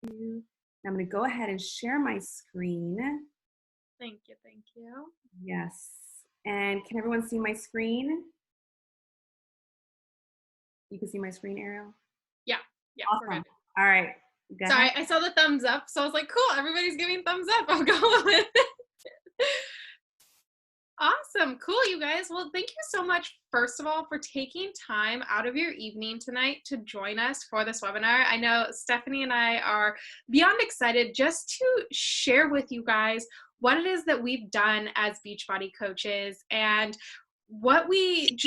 I'm going to go ahead and share my screen. Thank you. Thank you. Yes. And can everyone see my screen? You can see my screen, Ariel? Yeah. Yeah. Awesome. We're good. All right. Go Sorry, ahead. I saw the thumbs up, so I was like, cool, everybody's giving thumbs up. I'll go with it. Awesome. Cool, you guys. Well, thank you so much, first of all, for taking time out of your evening tonight to join us for this webinar. I know Stephanie and I are beyond excited just to share with you guys what it is that we've done as Beachbody coaches and what we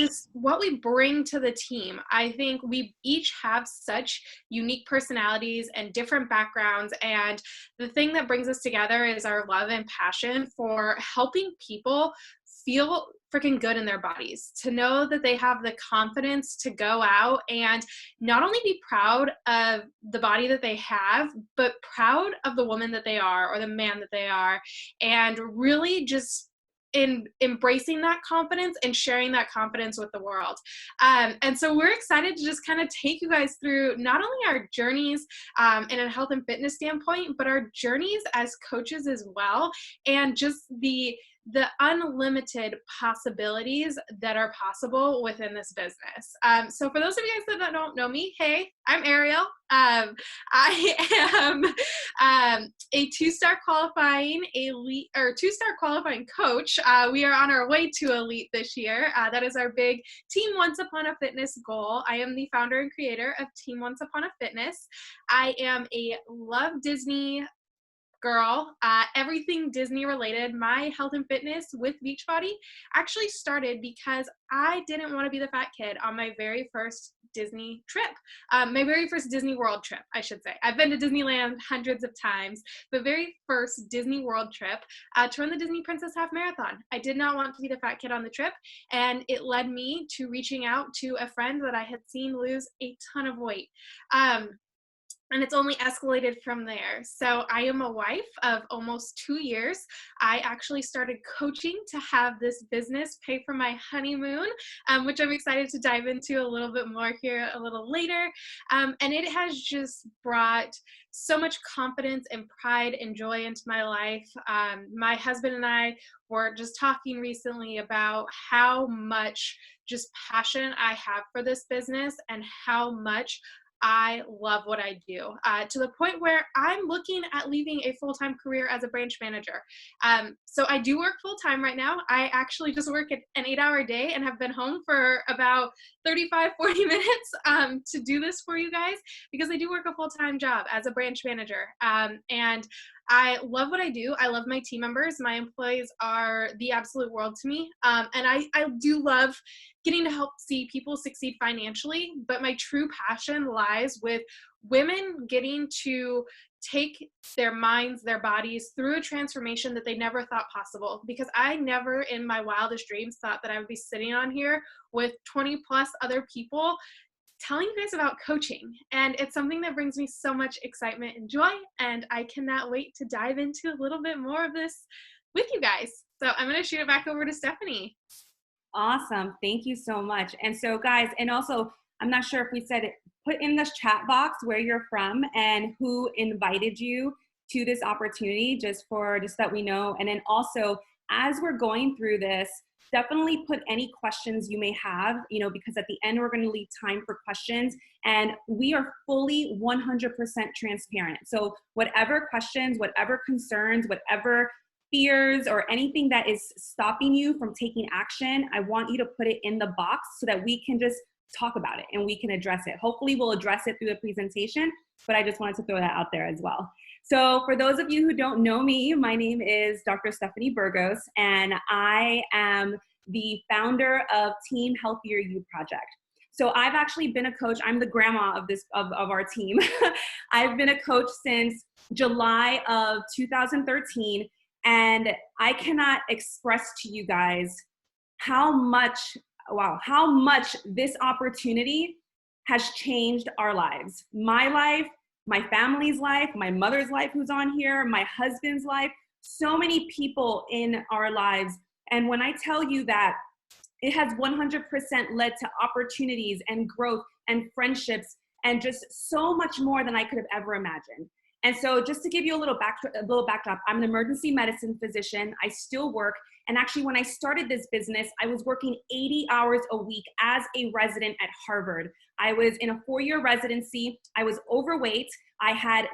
bring to the team. I think we each have such unique personalities and different backgrounds, and the thing that brings us together is our love and passion for helping people feel freaking good in their bodies, to know that they have the confidence to go out and not only be proud of the body that they have, but proud of the woman that they are or the man that they are, and really just in embracing that confidence and sharing that confidence with the world. And so we're excited to just kind of take you guys through not only our journeys in a health and fitness standpoint, but our journeys as coaches as well, and just the unlimited possibilities that are possible within this business. So for those of you guys that don't know me, hey, I'm Ariel. I am a two-star qualifying coach. We are on our way to elite this year. That is our big Team Once Upon a Fitness goal. I am the founder and creator of Team Once Upon a Fitness. I am a love Disney girl, everything Disney related. My health and fitness with Beachbody actually started because I didn't want to be the fat kid on my very first Disney trip, my very first Disney World trip, I should say. I've been to Disneyland hundreds of times, but very first Disney World trip to run the Disney Princess Half Marathon. I did not want to be the fat kid on the trip, and it led me to reaching out to a friend that I had seen lose a ton of weight. And it's only escalated from there. So I am a wife of almost 2 years. I actually started coaching to have this business pay for my honeymoon, which I'm excited to dive into a little bit more here a little later. And it has just brought so much confidence and pride and joy into my life. My husband and I were just talking recently about how much just passion I have for this business and how much I love what I do, to the point where I'm looking at leaving a full-time career as a branch manager. So I do work full-time right now. I actually just work an 8-hour day and have been home for about 35, 40 minutes to do this for you guys, because I do work a full-time job as a branch manager. And I love what I do. I love my team members. My employees are the absolute world to me. And I do love getting to help see people succeed financially, but my true passion lies with women getting to take their minds, their bodies through a transformation that they never thought possible. Because I never in my wildest dreams thought that I would be sitting on here with 20 plus other people telling you guys about coaching. And it's something that brings me so much excitement and joy, and I cannot wait to dive into a little bit more of this with you guys. So I'm going to shoot it back over to Stephanie. Awesome. Thank you so much. And so guys, and also, I'm not sure if we said it, put in this chat box where you're from and who invited you to this opportunity, just that we know. And then also, as we're going through this, definitely put any questions you may have, because at the end, we're going to leave time for questions, and we are fully 100% transparent. So whatever questions, whatever concerns, whatever fears or anything that is stopping you from taking action, I want you to put it in the box so that we can just talk about it and we can address it. Hopefully we'll address it through the presentation, but I just wanted to throw that out there as well. So for those of you who don't know me, my name is Dr. Stephanie Burgos, and I am the founder of Team Healthier You Project. So I've actually been a coach. I'm the grandma of our team. I've been a coach since July of 2013. And I cannot express to you guys how much this opportunity has changed our lives. My life, my family's life, my mother's life who's on here, my husband's life, so many people in our lives. And when I tell you that it has 100% led to opportunities and growth and friendships and just so much more than I could have ever imagined. And so just to give you a little backdrop, I'm an emergency medicine physician. I still work. And actually, when I started this business, I was working 80 hours a week as a resident at Harvard. I was in a 4-year residency. I was overweight. I had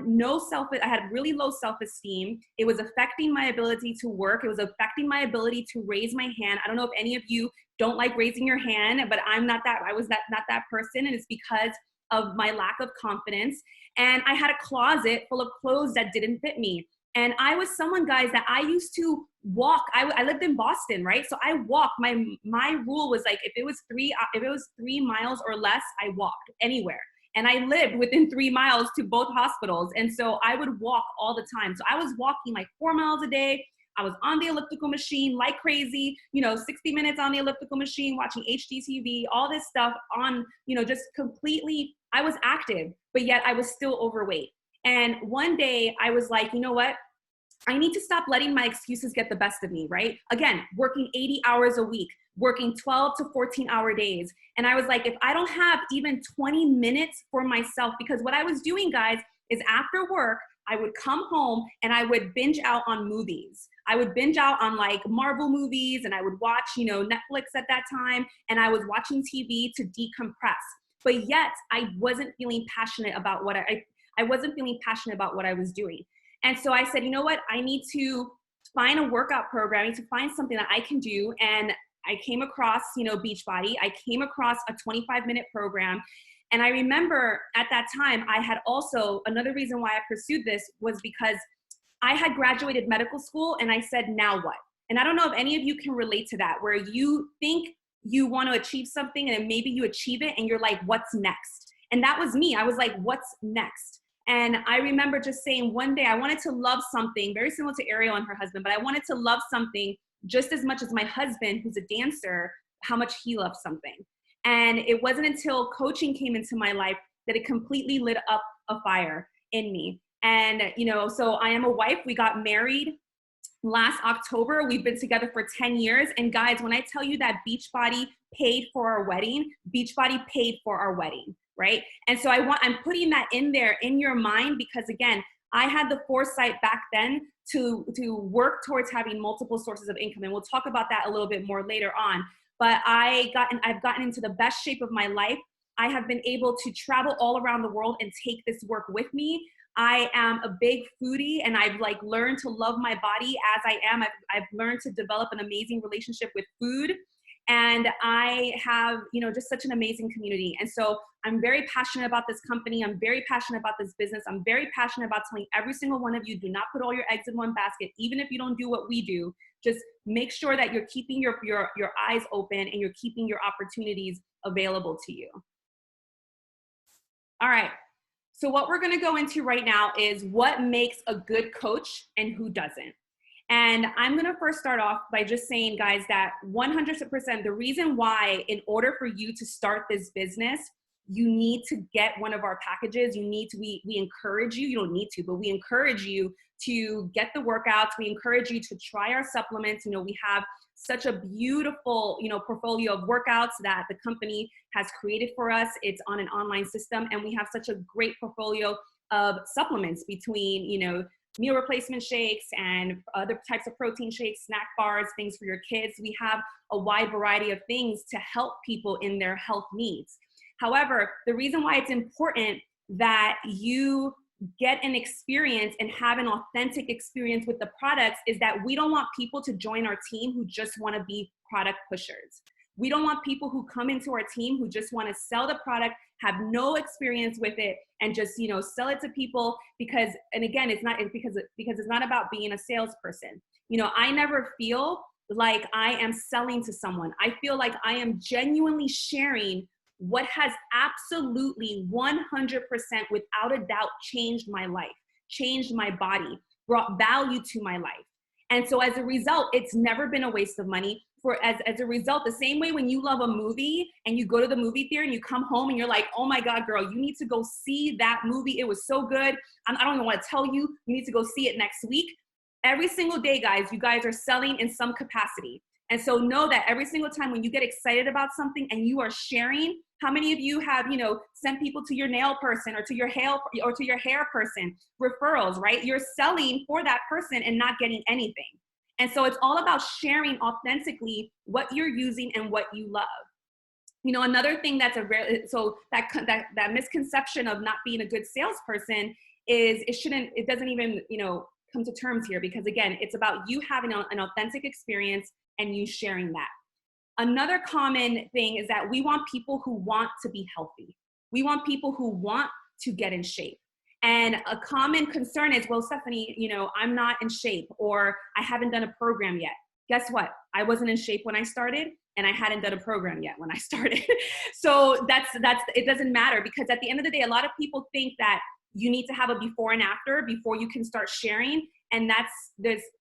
really low self-esteem. It was affecting my ability to work. It was affecting my ability to raise my hand. I don't know if any of you don't like raising your hand, but I was not that person. And it's because of my lack of confidence. And I had a closet full of clothes that didn't fit me. And I was someone, guys, that I used to walk. I lived in Boston, right? So I walked. My rule was like, if it was 3 miles or less, I walked anywhere. And I lived within 3 miles to both hospitals. And so I would walk all the time. So I was walking like 4 miles a day. I was on the elliptical machine like crazy, 60 minutes on the elliptical machine, watching HGTV, all this stuff on, just completely, I was active, but yet I was still overweight. And one day I was like, you know what? I need to stop letting my excuses get the best of me, right? Again, working 80 hours a week, working 12 to 14-hour days. And I was like, if I don't have even 20 minutes for myself, because what I was doing, guys, is after work, I would come home and I would binge out on movies. I would binge out on like Marvel movies, and I would watch, Netflix at that time, and I was watching TV to decompress. But yet I wasn't feeling passionate about what I wasn't feeling passionate about what I was doing. And so I said, you know what? I need to find a workout program. I need to find something that I can do. And I came across, Beachbody. I came across a 25-minute program. And I remember at that time, I had also, another reason why I pursued this was because I had graduated medical school, and I said, now what? And I don't know if any of you can relate to that, where you think you want to achieve something and then maybe you achieve it and you're like, what's next? And that was me. I was like, what's next? And I remember just saying one day I wanted to love something very similar to Ariel and her husband, but I wanted to love something just as much as my husband, who's a dancer, how much he loves something. And it wasn't until coaching came into my life that it completely lit up a fire in me. And, so I am a wife. We got married last October. We've been together for 10 years. And guys, when I tell you that Beachbody paid for our wedding, Beachbody paid for our wedding, right? And so I'm putting that in there in your mind, because again, I had the foresight back then to work towards having multiple sources of income. And we'll talk about that a little bit more later on. But I've gotten into the best shape of my life. I have been able to travel all around the world and take this work with me. I am a big foodie, and I've learned to love my body as I am. I've learned to develop an amazing relationship with food. And I have, just such an amazing community. And so I'm very passionate about this company. I'm very passionate about this business. I'm very passionate about telling every single one of you, do not put all your eggs in one basket. Even if you don't do what we do, just make sure that you're keeping your eyes open and you're keeping your opportunities available to you. All right. So what we're going to go into right now is what makes a good coach and who doesn't. And I'm going to first start off by just saying, guys, that 100% the reason why, in order for you to start this business, you need to get one of our packages. We encourage you, you don't need to, but we encourage you to get the workouts. We encourage you to try our supplements. We have such a beautiful, portfolio of workouts that the company has created for us. It's on an online system, and we have such a great portfolio of supplements between, meal replacement shakes and other types of protein shakes, snack bars, things for your kids. We have a wide variety of things to help people in their health needs. However, the reason why it's important that you get an experience and have an authentic experience with the products is that we don't want people to join our team who just want to be product pushers. We don't want people who come into our team who just want to sell the product, have no experience with it, and just, sell it to people because, and again, it's not about being a salesperson. I never feel like I am selling to someone. I feel like I am genuinely sharing what has absolutely 100% without a doubt changed my life, changed my body, brought value to my life. And so as a result, it's never been a waste of money. As a result, the same way when you love a movie and you go to the movie theater and you come home and you're like, oh my God, girl, you need to go see that movie. It was so good. I don't even want to tell you, you need to go see it next week. Every single day, guys, you guys are selling in some capacity. And so know that every single time when you get excited about something and you are sharing, how many of you have, sent people to your nail person or to your hair person, referrals, right? You're selling for that person and not getting anything. And so it's all about sharing authentically what you're using and what you love. Another thing that's that misconception of not being a good salesperson is it doesn't even, come to terms here, because again, it's about you having an authentic experience and you sharing that. Another common thing is that we want people who want to be healthy. We want people who want to get in shape. And a common concern is, well, Stephanie, I'm not in shape, or I haven't done a program yet. Guess what? I wasn't in shape when I started, and I hadn't done a program yet when I started. So it doesn't matter, because at the end of the day, a lot of people think that you need to have a before and after before you can start sharing. And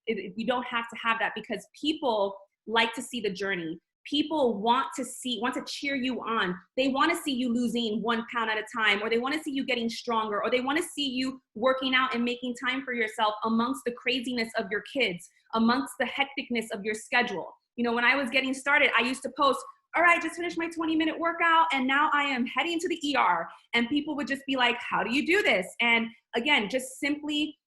you don't have to have that, because people like to see the journey. People want to cheer you on. They want to see you losing 1 pound at a time, or they want to see you getting stronger, or they want to see you working out and making time for yourself amongst the craziness of your kids, amongst the hecticness of your schedule. When I was getting started, I used to post, all right, just finished my 20-minute workout and now I am heading to the ER. And people would just be like, how do you do this? And again, just simply,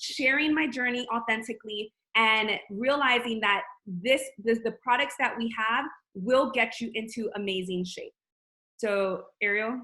sharing my journey authentically and realizing that the products that we have will get you into amazing shape. So Ariel?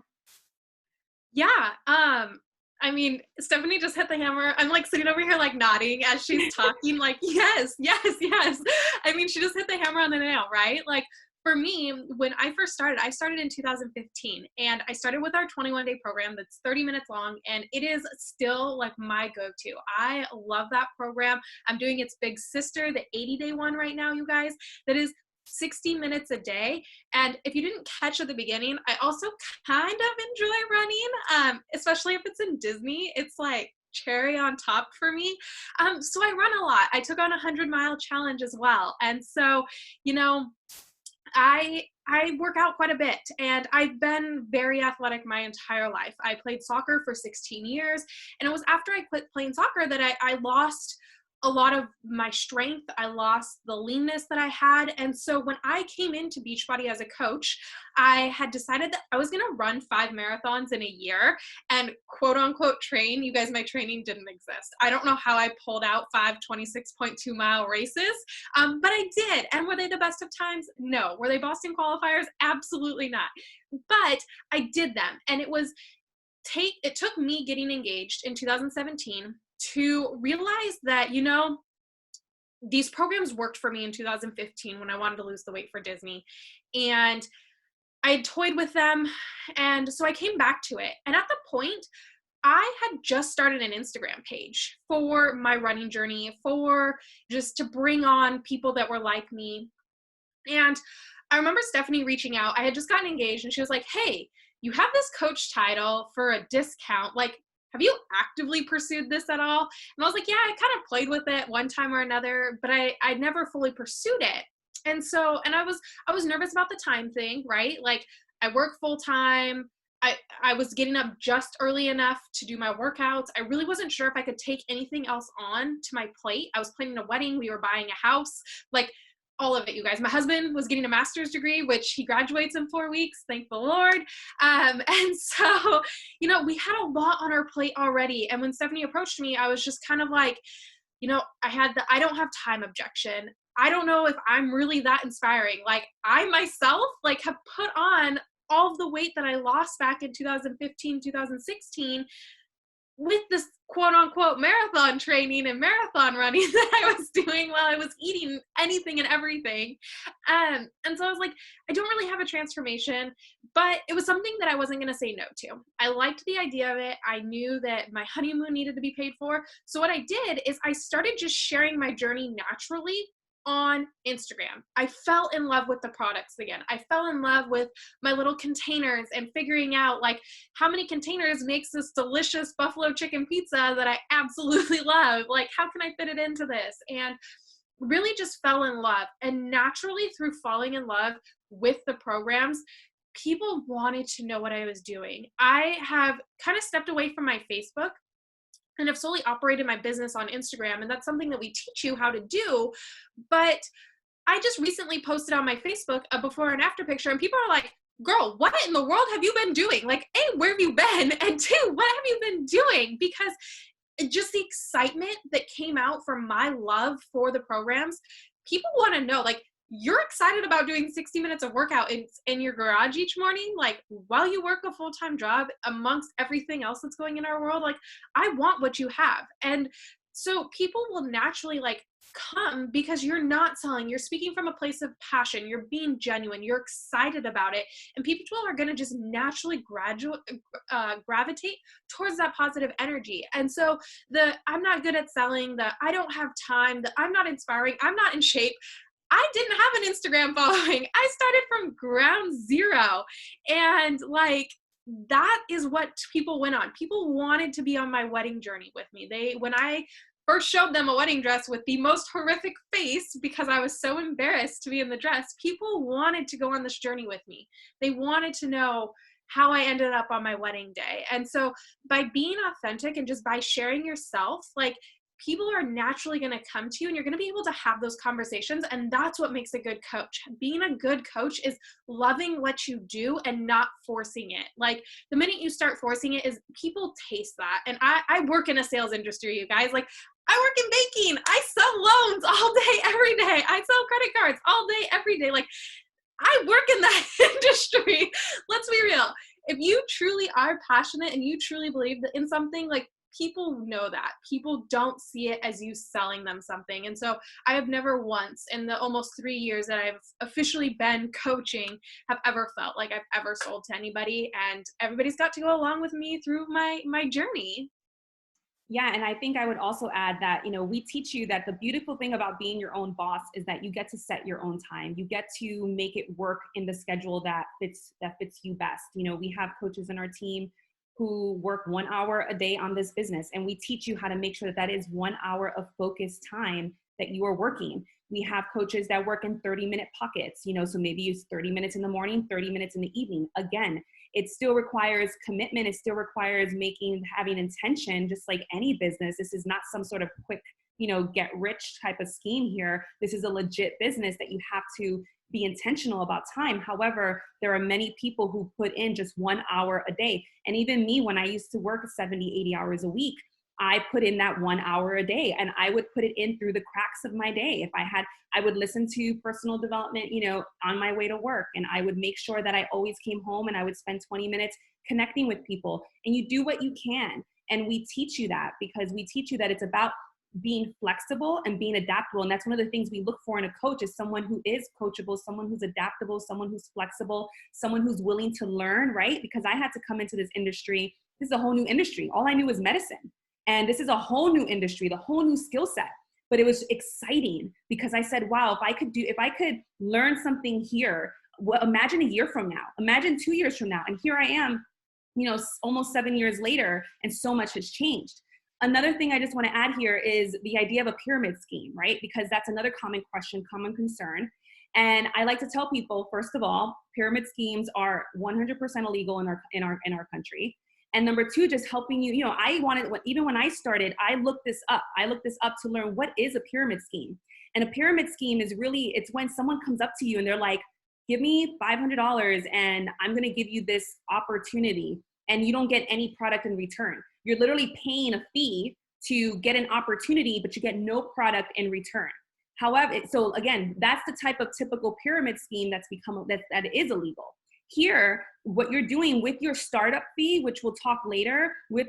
Yeah. I mean, Stephanie just hit the hammer. I'm like sitting over here like nodding as she's talking, like, yes, yes, yes. I mean, she just hit the hammer on the nail, right? Like, for me, when I first started, I started in 2015, and I started with our 21-day program that's 30 minutes long, and it is still like my go-to. I love that program. I'm doing its big sister, the 80-day one right now, you guys, that is 60 minutes a day. And if you didn't catch at the beginning, I also kind of enjoy running, especially if it's in Disney. It's like cherry on top for me. So I run a lot. I took on a 100-mile challenge as well. And so, I work out quite a bit, and I've been very athletic my entire life. I played soccer for 16 years, and it was after I quit playing soccer that I lost a lot of my strength. I lost the leanness that I had. And so when I came into Beachbody as a coach, I had decided that I was going to run 5 marathons in a year and quote unquote train. You guys, my training didn't exist. I don't know how I pulled out 5 26.2 mile races, but I did. And were they the best of times? No. Were they Boston qualifiers? Absolutely not. But I did them. And it took me getting engaged in 2017 to realize that, these programs worked for me in 2015 when I wanted to lose the weight for Disney. And I had toyed with them. And so I came back to it. And at the point, I had just started an Instagram page for my running journey, for just to bring on people that were like me. And I remember Stephanie reaching out. I had just gotten engaged, and she was like, hey, you have this coach title for a discount. Like, have you actively pursued this at all? And I was like, yeah, I kind of played with it one time or another, but I never fully pursued it. And so, and I was nervous about the time thing, right? Like, I work full time. I was getting up just early enough to do my workouts. I really wasn't sure if I could take anything else on to my plate. I was planning a wedding. We were buying a house, like all of it, you guys. My husband was getting a master's degree, which he graduates in 4 weeks. Thank the Lord. And so, we had a lot on our plate already. And when Stephanie approached me, I was just kind of like, I had the I don't have time objection. I don't know if I'm really that inspiring. Like, I myself, like, have put on all of the weight that I lost back in 2015, 2016 with this quote unquote marathon training and marathon running that I was doing while I was eating anything and everything. And so I was like, I don't really have a transformation, but it was something that I wasn't going to say no to. I liked the idea of it. I knew that my honeymoon needed to be paid for. So what I did is I started just sharing my journey naturally on Instagram. I fell in love with the products again. I fell in love with my little containers and figuring out like how many containers makes this delicious buffalo chicken pizza that I absolutely love. Like, how can I fit it into this? And really just fell in love. And naturally, through falling in love with the programs, people wanted to know what I was doing. I have kind of stepped away from my Facebook and have solely operated my business on Instagram. And that's something that we teach you how to do. But I just recently posted on my Facebook a before and after picture, and people are like, girl, what in the world have you been doing? Like, A, where have you been? And two, what have you been doing? Because just the excitement that came out from my love for the programs, people want to know, like, you're excited about doing 60 minutes of workout in your garage each morning, like while you work a full-time job amongst everything else that's going in our world. Like, I want what you have. And so people will naturally like come because you're not selling, you're speaking from a place of passion, you're being genuine, you're excited about it, and people are going to just naturally gravitate towards that positive energy. And so the I'm not good at selling, the I don't have time, the I'm not inspiring, I'm not in shape, I didn't have an Instagram following. I started from ground zero. And like, that is what people went on. People wanted to be on my wedding journey with me. When I first showed them a wedding dress with the most horrific face because I was so embarrassed to be in the dress, people wanted to go on this journey with me. They wanted to know how I ended up on my wedding day. And so by being authentic and just by sharing yourself, like, people are naturally going to come to you and you're going to be able to have those conversations. And that's what makes a good coach. Being a good coach is loving what you do and not forcing it. Like, the minute you start forcing it, is people taste that. And I work in a sales industry, you guys. Like, I work in banking. I sell loans all day, every day. I sell credit cards all day, every day. Like, I work in that industry. Let's be real. If you truly are passionate and you truly believe in something, like, people know that. People don't see it as you selling them something. And so I have never once in the almost 3 years that I've officially been coaching have ever felt like I've ever sold to anybody. And everybody's got to go along with me through my journey. Yeah, and I think I would also add that, we teach you that the beautiful thing about being your own boss is that you get to set your own time. You get to make it work in the schedule that fits you best. We have coaches in our team who work 1 hour a day on this business, and we teach you how to make sure that is 1 hour of focused time that you are working. We have coaches that work in 30-minute pockets, so maybe use 30 minutes in the morning, 30 minutes in the evening. Again, it still requires commitment. It still requires having intention, just like any business. This is not some sort of quick, get rich type of scheme here. This is a legit business that you have to be intentional about time. However, there are many people who put in just 1 hour a day. And even me, when I used to work 70, 80 hours a week, I put in that 1 hour a day, and I would put it in through the cracks of my day. I would listen to personal development, on my way to work. And I would make sure that I always came home and I would spend 20 minutes connecting with people. And you do what you can. And we teach you that, because we teach you that it's about being flexible and being adaptable. And that's one of the things we look for in a coach, is someone who is coachable, someone who's adaptable, someone who's flexible, someone who's willing to learn, right? Because I had to come into this industry. This is a whole new industry. All I knew was medicine. And this is a whole new industry, the whole new skill set. But it was exciting because I said, wow, if I could learn something here, imagine a year from now, imagine 2 years from now. And here I am, almost 7 years later, and so much has changed. Another thing I just want to add here is the idea of a pyramid scheme, right? Because that's another common question, common concern. And I like to tell people, first of all, pyramid schemes are 100% illegal in our country. And number two, just helping you, even when I started, I looked this up. I looked this up to learn what is a pyramid scheme. And a pyramid scheme is really, it's when someone comes up to you and they're like, give me $500 and I'm going to give you this opportunity, and you don't get any product in return. You're literally paying a fee to get an opportunity, but you get no product in return. However, so again, that's the type of typical pyramid scheme that is illegal. Here, what you're doing with your startup fee, which we'll talk later, with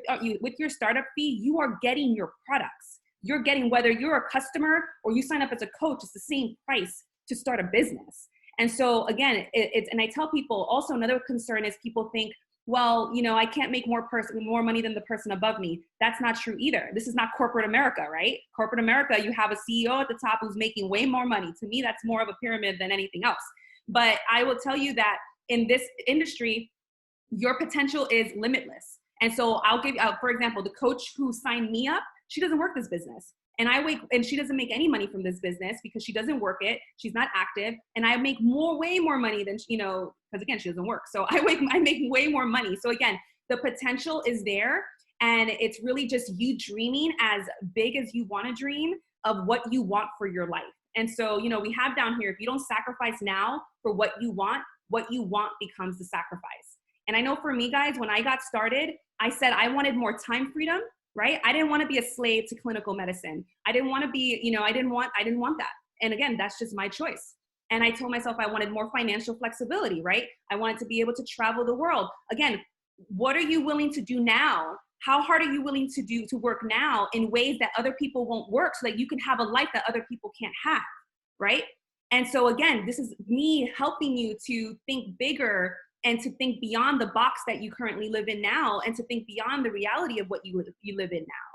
your startup fee, you are getting your products. You're getting, whether you're a customer or you sign up as a coach, it's the same price to start a business. And so again, and I tell people also, another concern is people think, well, I can't make more money than the person above me. That's not true either. This is not corporate America, right? Corporate America, you have a CEO at the top who's making way more money. To me, that's more of a pyramid than anything else. But I will tell you that in this industry, your potential is limitless. And so I'll give, for example, the coach who signed me up, she doesn't work this business. And she doesn't make any money from this business because she doesn't work it. She's not active. And I make way more money than, because again, she doesn't work. So I make way more money. So again, the potential is there. And it's really just you dreaming as big as you want to dream of what you want for your life. And so, you know, we have down here, if you don't sacrifice now for what you want becomes the sacrifice. And I know for me, guys, when I got started, I said I wanted more time freedom, right? I didn't want to be a slave to clinical medicine. I didn't want to be, you know, I didn't want that. And again, that's just my choice. And I told myself I wanted more financial flexibility, right? I wanted to be able to travel the world. Again, what are you willing to do now? How hard are you willing to work now in ways that other people won't work so that you can have a life that other people can't have, right? And so again, this is me helping you to think bigger and to think beyond the box that you currently live in now and to think beyond the reality of what you live in now.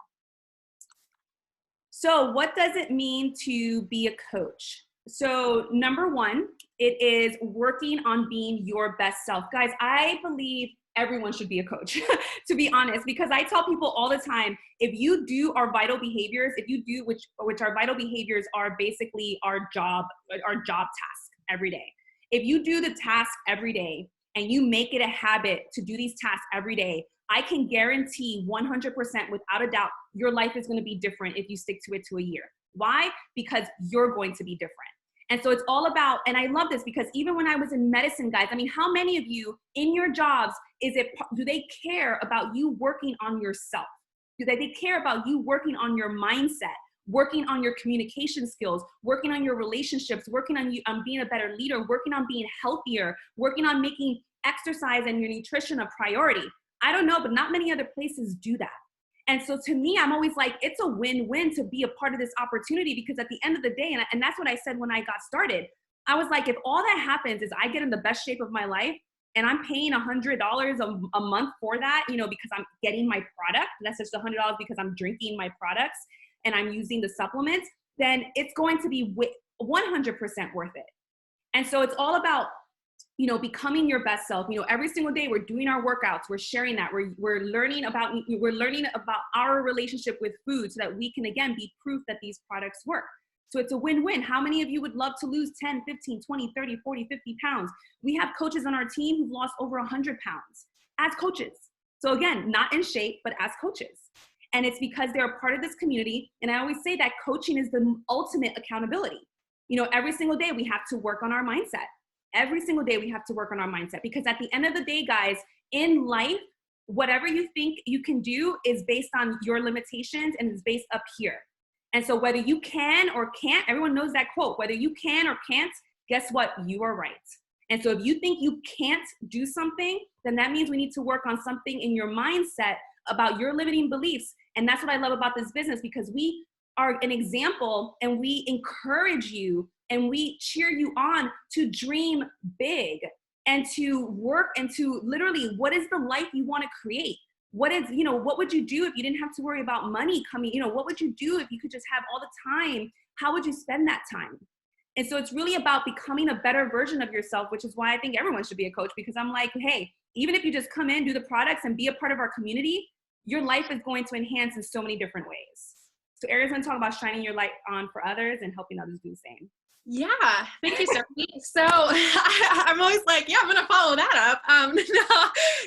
So what does it mean to be a coach? So number one, it is working on being your best self. Guys, I believe everyone should be a coach, to be honest, because I tell people all the time, if you do our vital behaviors, if you do, which our vital behaviors are basically our job task every day. If you do the task every day and you make it a habit to do these tasks every day, I can guarantee 100% without a doubt, your life is going to be different if you stick to it to a year. Why? Because you're going to be different. And so it's all about, and I love this because even when I was in medicine, guys, I mean, how many of you in your jobs, do they care about you working on yourself? Do they care about you working on your mindset, working on your communication skills, working on your relationships, working on being a better leader, working on being healthier, working on making exercise and your nutrition a priority? I don't know, but not many other places do that. And so to me, I'm always like, it's a win-win to be a part of this opportunity because at the end of the day, and that's what I said when I got started, I was like, if all that happens is I get in the best shape of my life and I'm paying $100 a month for that, you know, because I'm getting my product, that's just $100 because I'm drinking my products and I'm using the supplements, then it's going to be 100% worth it. And so it's all about, you know, becoming your best self. You know, every single day we're doing our workouts, we're sharing that, we're learning about our relationship with food so that we can, again, be proof that these products work. So it's a win-win. How many of you would love to lose 10, 15, 20, 30, 40, 50 pounds? We have coaches on our team who've lost over 100 pounds as coaches. So again, not in shape, but as coaches. And it's because they're a part of this community. And I always say that coaching is the ultimate accountability. You know, every single day we have to work on our mindset. Every single day we have to work on our mindset because at the end of the day, guys, in life, whatever you think you can do is based on your limitations and is based up here. And so whether you can or can't, everyone knows that quote, whether you can or can't, guess what? You are right. And so if you think you can't do something, then that means we need to work on something in your mindset about your limiting beliefs. And that's what I love about this business because we are an example and we encourage you and we cheer you on to dream big and to work and to literally, what is the life you want to create? What is, you know, what would you do if you didn't have to worry about money coming? You know, what would you do if you could just have all the time? How would you spend that time? And so it's really about becoming a better version of yourself, which is why I think everyone should be a coach because I'm like, hey, even if you just come in, do the products and be a part of our community, your life is going to enhance in so many different ways. So Ariel's going to talk about shining your light on for others and helping others do the same. Yeah, thank you, Sophie. So I'm always like, yeah, I'm going to follow that up.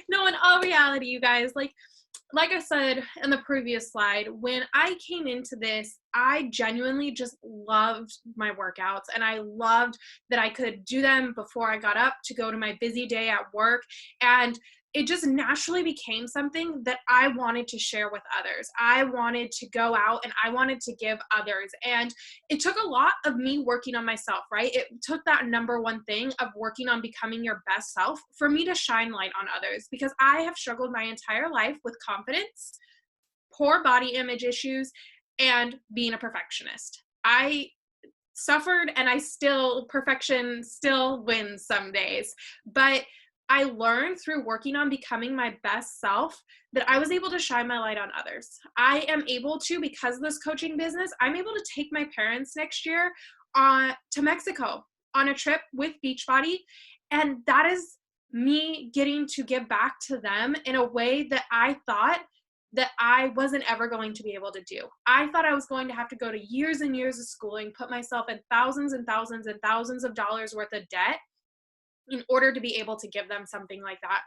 No, in all reality, you guys, like I said in the previous slide, when I came into this, I genuinely just loved my workouts and I loved that I could do them before I got up to go to my busy day at work. And it just naturally became something that I wanted to share with others. I wanted to go out and I wanted to give others. And it took a lot of me working on myself, right? It took that number one thing of working on becoming your best self for me to shine light on others because I have struggled my entire life with confidence, poor body image issues, and being a perfectionist. I suffered and perfection still wins some days. But I learned through working on becoming my best self that I was able to shine my light on others. I am able to, because of this coaching business, I'm able to take my parents next year to Mexico on a trip with Beachbody. And that is me getting to give back to them in a way that I thought that I wasn't ever going to be able to do. I thought I was going to have to go to years and years of schooling, put myself in thousands and thousands and thousands of dollars worth of debt in order to be able to give them something like that.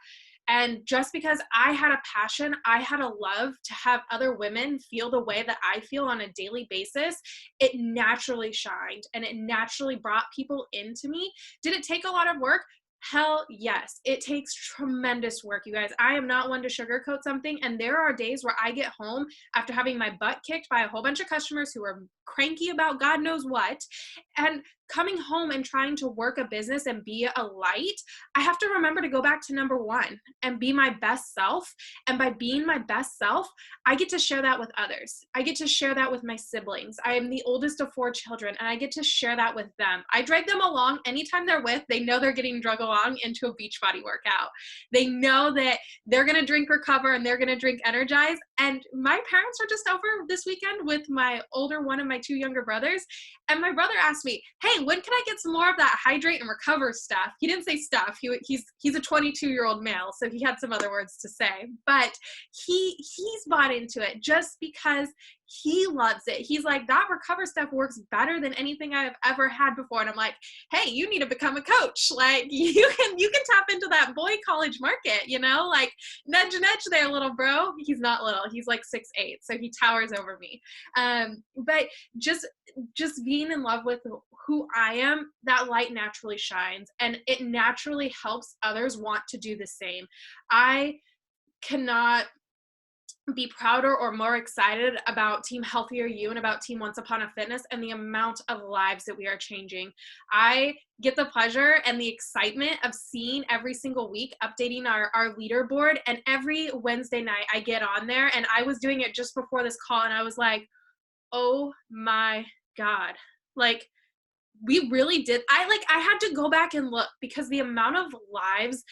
And just because I had a passion, I had a love to have other women feel the way that I feel on a daily basis, it naturally shined and it naturally brought people into me. Did it take a lot of work? Hell yes. It takes tremendous work, you guys. I am not one to sugarcoat something. And there are days where I get home after having my butt kicked by a whole bunch of customers who are cranky about God knows what. And coming home and trying to work a business and be a light, I have to remember to go back to number one and be my best self. And by being my best self, I get to share that with others. I get to share that with my siblings. I am the oldest of 4 children, and I get to share that with them. I drag them along anytime they're with. They know they're getting drug along into a Beachbody workout. They know that they're going to drink Recover and they're going to drink Energize. And my parents were just over this weekend with my older one and my 2 younger brothers. And my brother asked me, hey, when can I get some more of that Hydrate and Recover stuff? He didn't say stuff. He's a 22-year-old male, so he had some other words to say. But he's bought into it just because he loves it. He's like, that Recover stuff works better than anything I've ever had before. And I'm like, hey, you need to become a coach. Like you can tap into that boy college market, like nudge there, little bro. He's not little. He's like 6'8", so he towers over me. But just being in love with who I am, that light naturally shines and it naturally helps others want to do the same. I cannot be prouder or more excited about Team Healthier You and about Team Once Upon a Fitness and the amount of lives that we are changing. I get the pleasure and the excitement of seeing every single week updating our leaderboard, and every Wednesday night I get on there, and I was doing it just before this call and I was like, oh my God, like we really did. I had to go back and look because the amount of lives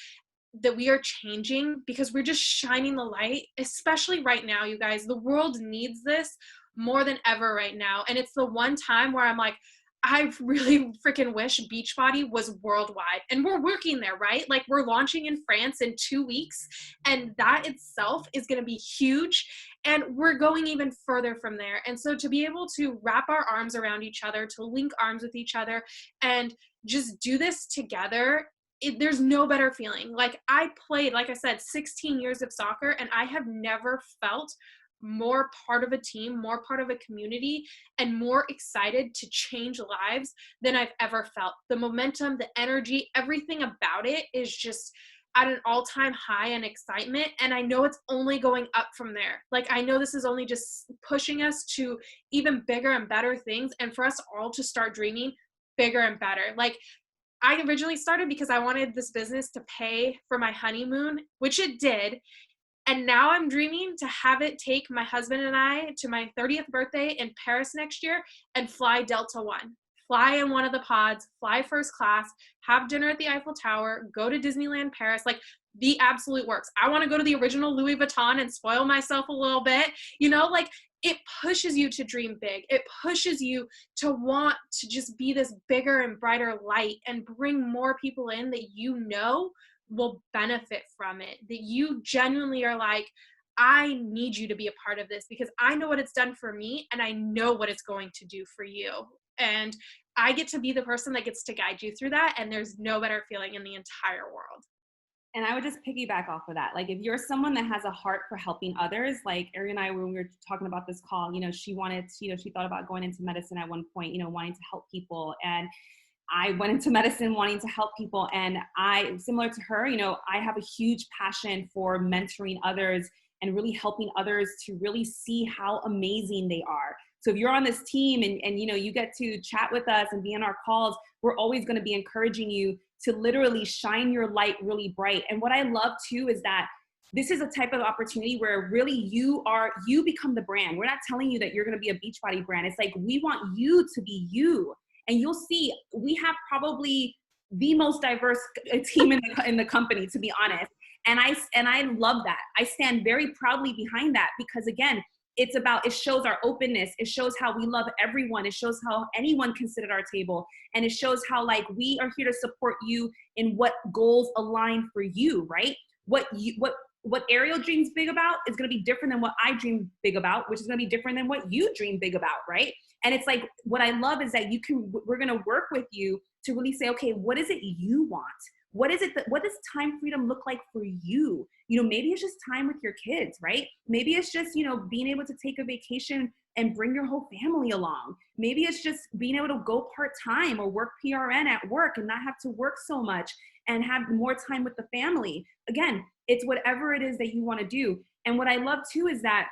that we are changing, because we're just shining the light, especially right now, you guys. The world needs this more than ever right now. And it's the one time where I'm like, I really freaking wish Beachbody was worldwide. And we're working there, right? Like we're launching in France in 2 weeks, and that itself is going to be huge. And we're going even further from there. And so to be able to wrap our arms around each other, to link arms with each other and just do this together, there's no better feeling. Like I played, like I said, 16 years of soccer, and I have never felt more part of a team, more part of a community, and more excited to change lives than I've ever felt. The momentum, the energy, everything about it is just at an all-time high in excitement. And I know it's only going up from there. Like I know this is only just pushing us to even bigger and better things, and for us all to start dreaming bigger and better. Like I originally started because I wanted this business to pay for my honeymoon, which it did. And now I'm dreaming to have it take my husband and I to my 30th birthday in Paris next year and fly Delta One. Fly in one of the pods, fly first class, have dinner at the Eiffel Tower, go to Disneyland Paris, like the absolute works. I want to go to the original Louis Vuitton and spoil myself a little bit, like it pushes you to dream big. It pushes you to want to just be this bigger and brighter light and bring more people in that will benefit from it, that you genuinely are like, I need you to be a part of this because I know what it's done for me and I know what it's going to do for you. And I get to be the person that gets to guide you through that. And there's no better feeling in the entire world. And I would just piggyback off of that. Like if you're someone that has a heart for helping others, like Ariel and I, when we were talking about this call, she wanted, she thought about going into medicine at one point, wanting to help people. And I went into medicine wanting to help people. And I, similar to her, I have a huge passion for mentoring others and really helping others to really see how amazing they are. So if you're on this team and you get to chat with us and be on our calls, we're always going to be encouraging you to literally shine your light really bright. And what I love too is that this is a type of opportunity where really you become the brand. We're not telling you that you're going to be a Beachbody brand. It's like, we want you to be you. And you'll see, we have probably the most diverse team in the company, to be honest. And I love that. I stand very proudly behind that because again, it shows our openness. It shows how we love everyone. It shows how anyone can sit at our table. And it shows how we are here to support you in what goals align for you, right? What Ariel dreams big about is going to be different than what I dream big about, which is going to be different than what you dream big about, right? And it's like, what I love is that we're going to work with you to really say, okay, what is it you want? What is it what does time freedom look like for you? You know, maybe it's just time with your kids, right? Maybe it's just, you know, being able to take a vacation and bring your whole family along. Maybe it's just being able to go part-time or work PRN at work and not have to work so much and have more time with the family. Again, it's whatever it is that you want to do. And what I love too is that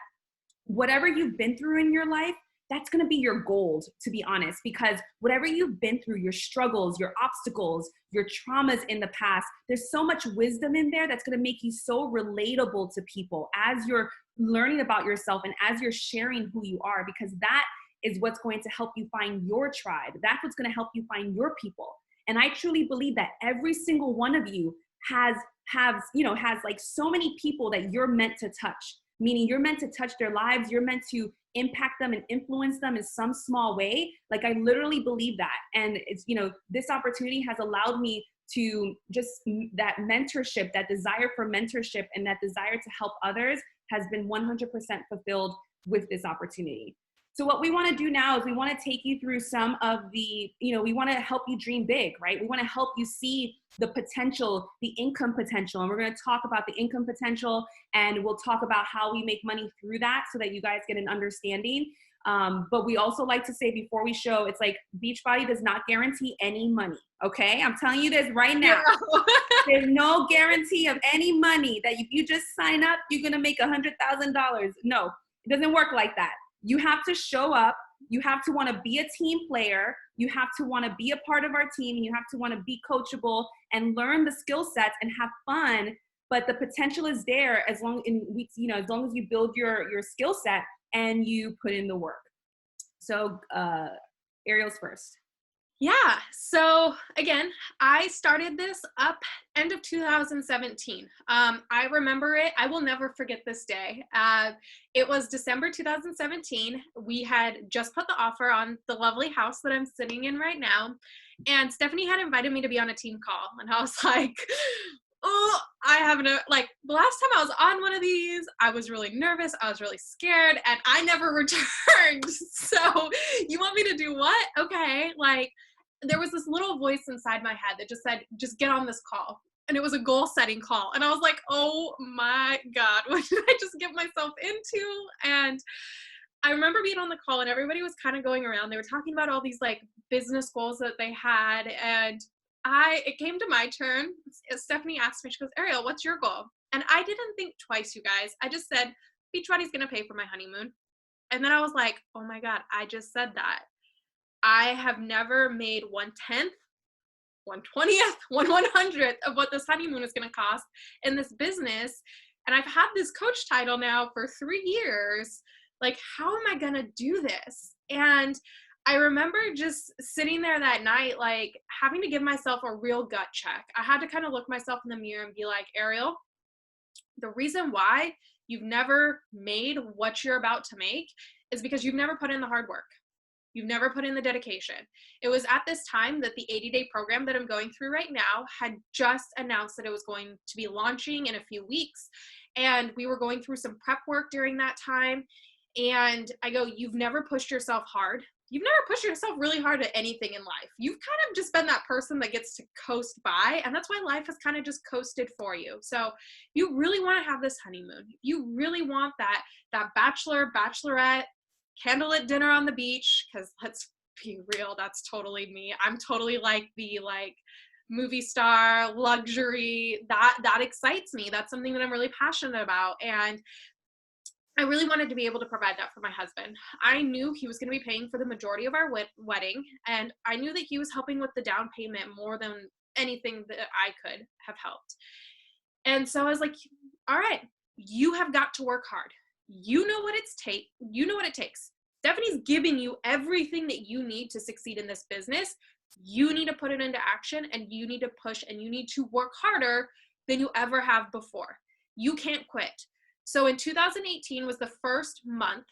whatever you've been through in your life, that's going to be your gold, to be honest, because whatever you've been through, your struggles, your obstacles, your traumas in the past, there's so much wisdom in there that's going to make you so relatable to people as you're learning about yourself and as you're sharing who you are, because that is what's going to help you find your tribe. That's what's going to help you find your people. And I truly believe that every single one of you has like so many people that you're meant to touch, meaning you're meant to touch their lives. You're meant to impact them and influence them in some small way. Like, I literally believe that. And it's, you know, this opportunity has allowed me to just, that mentorship, that desire for mentorship and that desire to help others has been 100% fulfilled with this opportunity. So what we want to do now is we want to take you through some of the, you know, we want to help you dream big, right? We want to help you see the potential, the income potential. And we're going to talk about the income potential, and we'll talk about how we make money through that so that you guys get an understanding. But we also like to say before we show, it's like Beachbody does not guarantee any money. Okay. I'm telling you this right now. There's no guarantee of any money that if you just sign up, you're going to make $100,000. No, it doesn't work like that. You have to show up. You have to want to be a team player. You have to want to be a part of our team. You have to want to be coachable and learn the skill sets and have fun. But the potential is there as long as long as you build your skill set and you put in the work. So Ariel's first. Yeah. So again, I started this up end of 2017. I remember it. I will never forget this day. It was December 2017. We had just put the offer on the lovely house that I'm sitting in right now. And Stephanie had invited me to be on a team call. And I was like, oh, I have the last time I was on one of these, I was really nervous. I was really scared and I never returned. So you want me to do what? Okay. There was this little voice inside my head that just said, just get on this call. And it was a goal setting call. And I was like, oh my God, what did I just get myself into? And I remember being on the call and everybody was kind of going around. They were talking about all these business goals that they had. And it came to my turn. Stephanie asked me, she goes, Ariel, what's your goal? And I didn't think twice, you guys. I just said, Beachbody's going to pay for my honeymoon. And then I was like, oh my God, I just said that. I have never made 1/10, 1/20th, 1/100th of what this honeymoon is going to cost in this business. And I've had this coach title now for 3 years. How am I going to do this? And I remember just sitting there that night, having to give myself a real gut check. I had to kind of look myself in the mirror and be like, Ariel, the reason why you've never made what you're about to make is because you've never put in the hard work. You've never put in the dedication. It was at this time that the 80-day program that I'm going through right now had just announced that it was going to be launching in a few weeks. And we were going through some prep work during that time. And I go, you've never pushed yourself hard. You've never pushed yourself really hard at anything in life. You've kind of just been that person that gets to coast by. And that's why life has kind of just coasted for you. So you really want to have this honeymoon. You really want that bachelor, bachelorette, candlelit dinner on the beach, because let's be real, that's totally me. I'm totally the movie star luxury. That excites me. That's something that I'm really passionate about. And I really wanted to be able to provide that for my husband. I knew he was going to be paying for the majority of our wedding, and I knew that he was helping with the down payment more than anything that I could have helped. And so I was like, all right, you have got to work hard. You know what it takes. Stephanie's giving you everything that you need to succeed in this business. You need to put it into action, and you need to push, and you need to work harder than you ever have before. You can't quit. So in 2018 was the first month.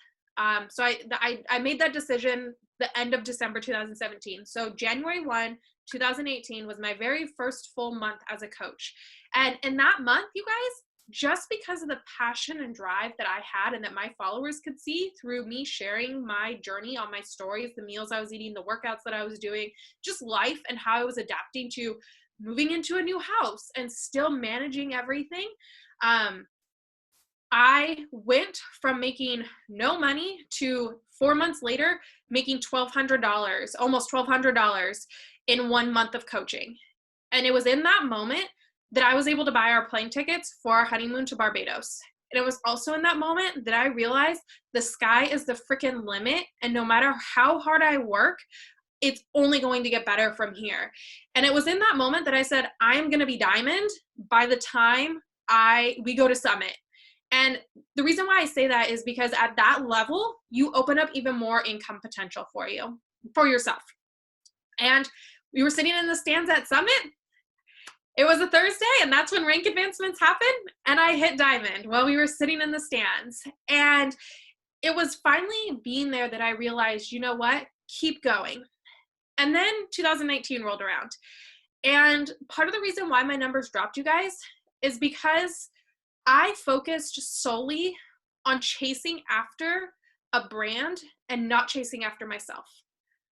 So I made that decision the end of December 2017. So January 1, 2018 was my very first full month as a coach. And in that month, you guys, just because of the passion and drive that I had and that my followers could see through me sharing my journey on my stories, the meals I was eating, the workouts that I was doing, just life and how I was adapting to moving into a new house and still managing everything. I went from making no money to 4 months later making $1,200, almost $1,200 in 1 month of coaching. And it was in that moment that I was able to buy our plane tickets for our honeymoon to Barbados. And it was also in that moment that I realized the sky is the freaking limit. And no matter how hard I work, it's only going to get better from here. And it was in that moment that I said, I am going to be diamond by the time we go to summit. And the reason why I say that is because at that level, you open up even more income potential for yourself. And we were sitting in the stands at Summit. It was a Thursday, and that's when rank advancements happen. And I hit diamond while we were sitting in the stands. And it was finally being there that I realized, you know what? Keep going. And then 2019 rolled around. And part of the reason why my numbers dropped, you guys, is because I focused solely on chasing after a brand and not chasing after myself.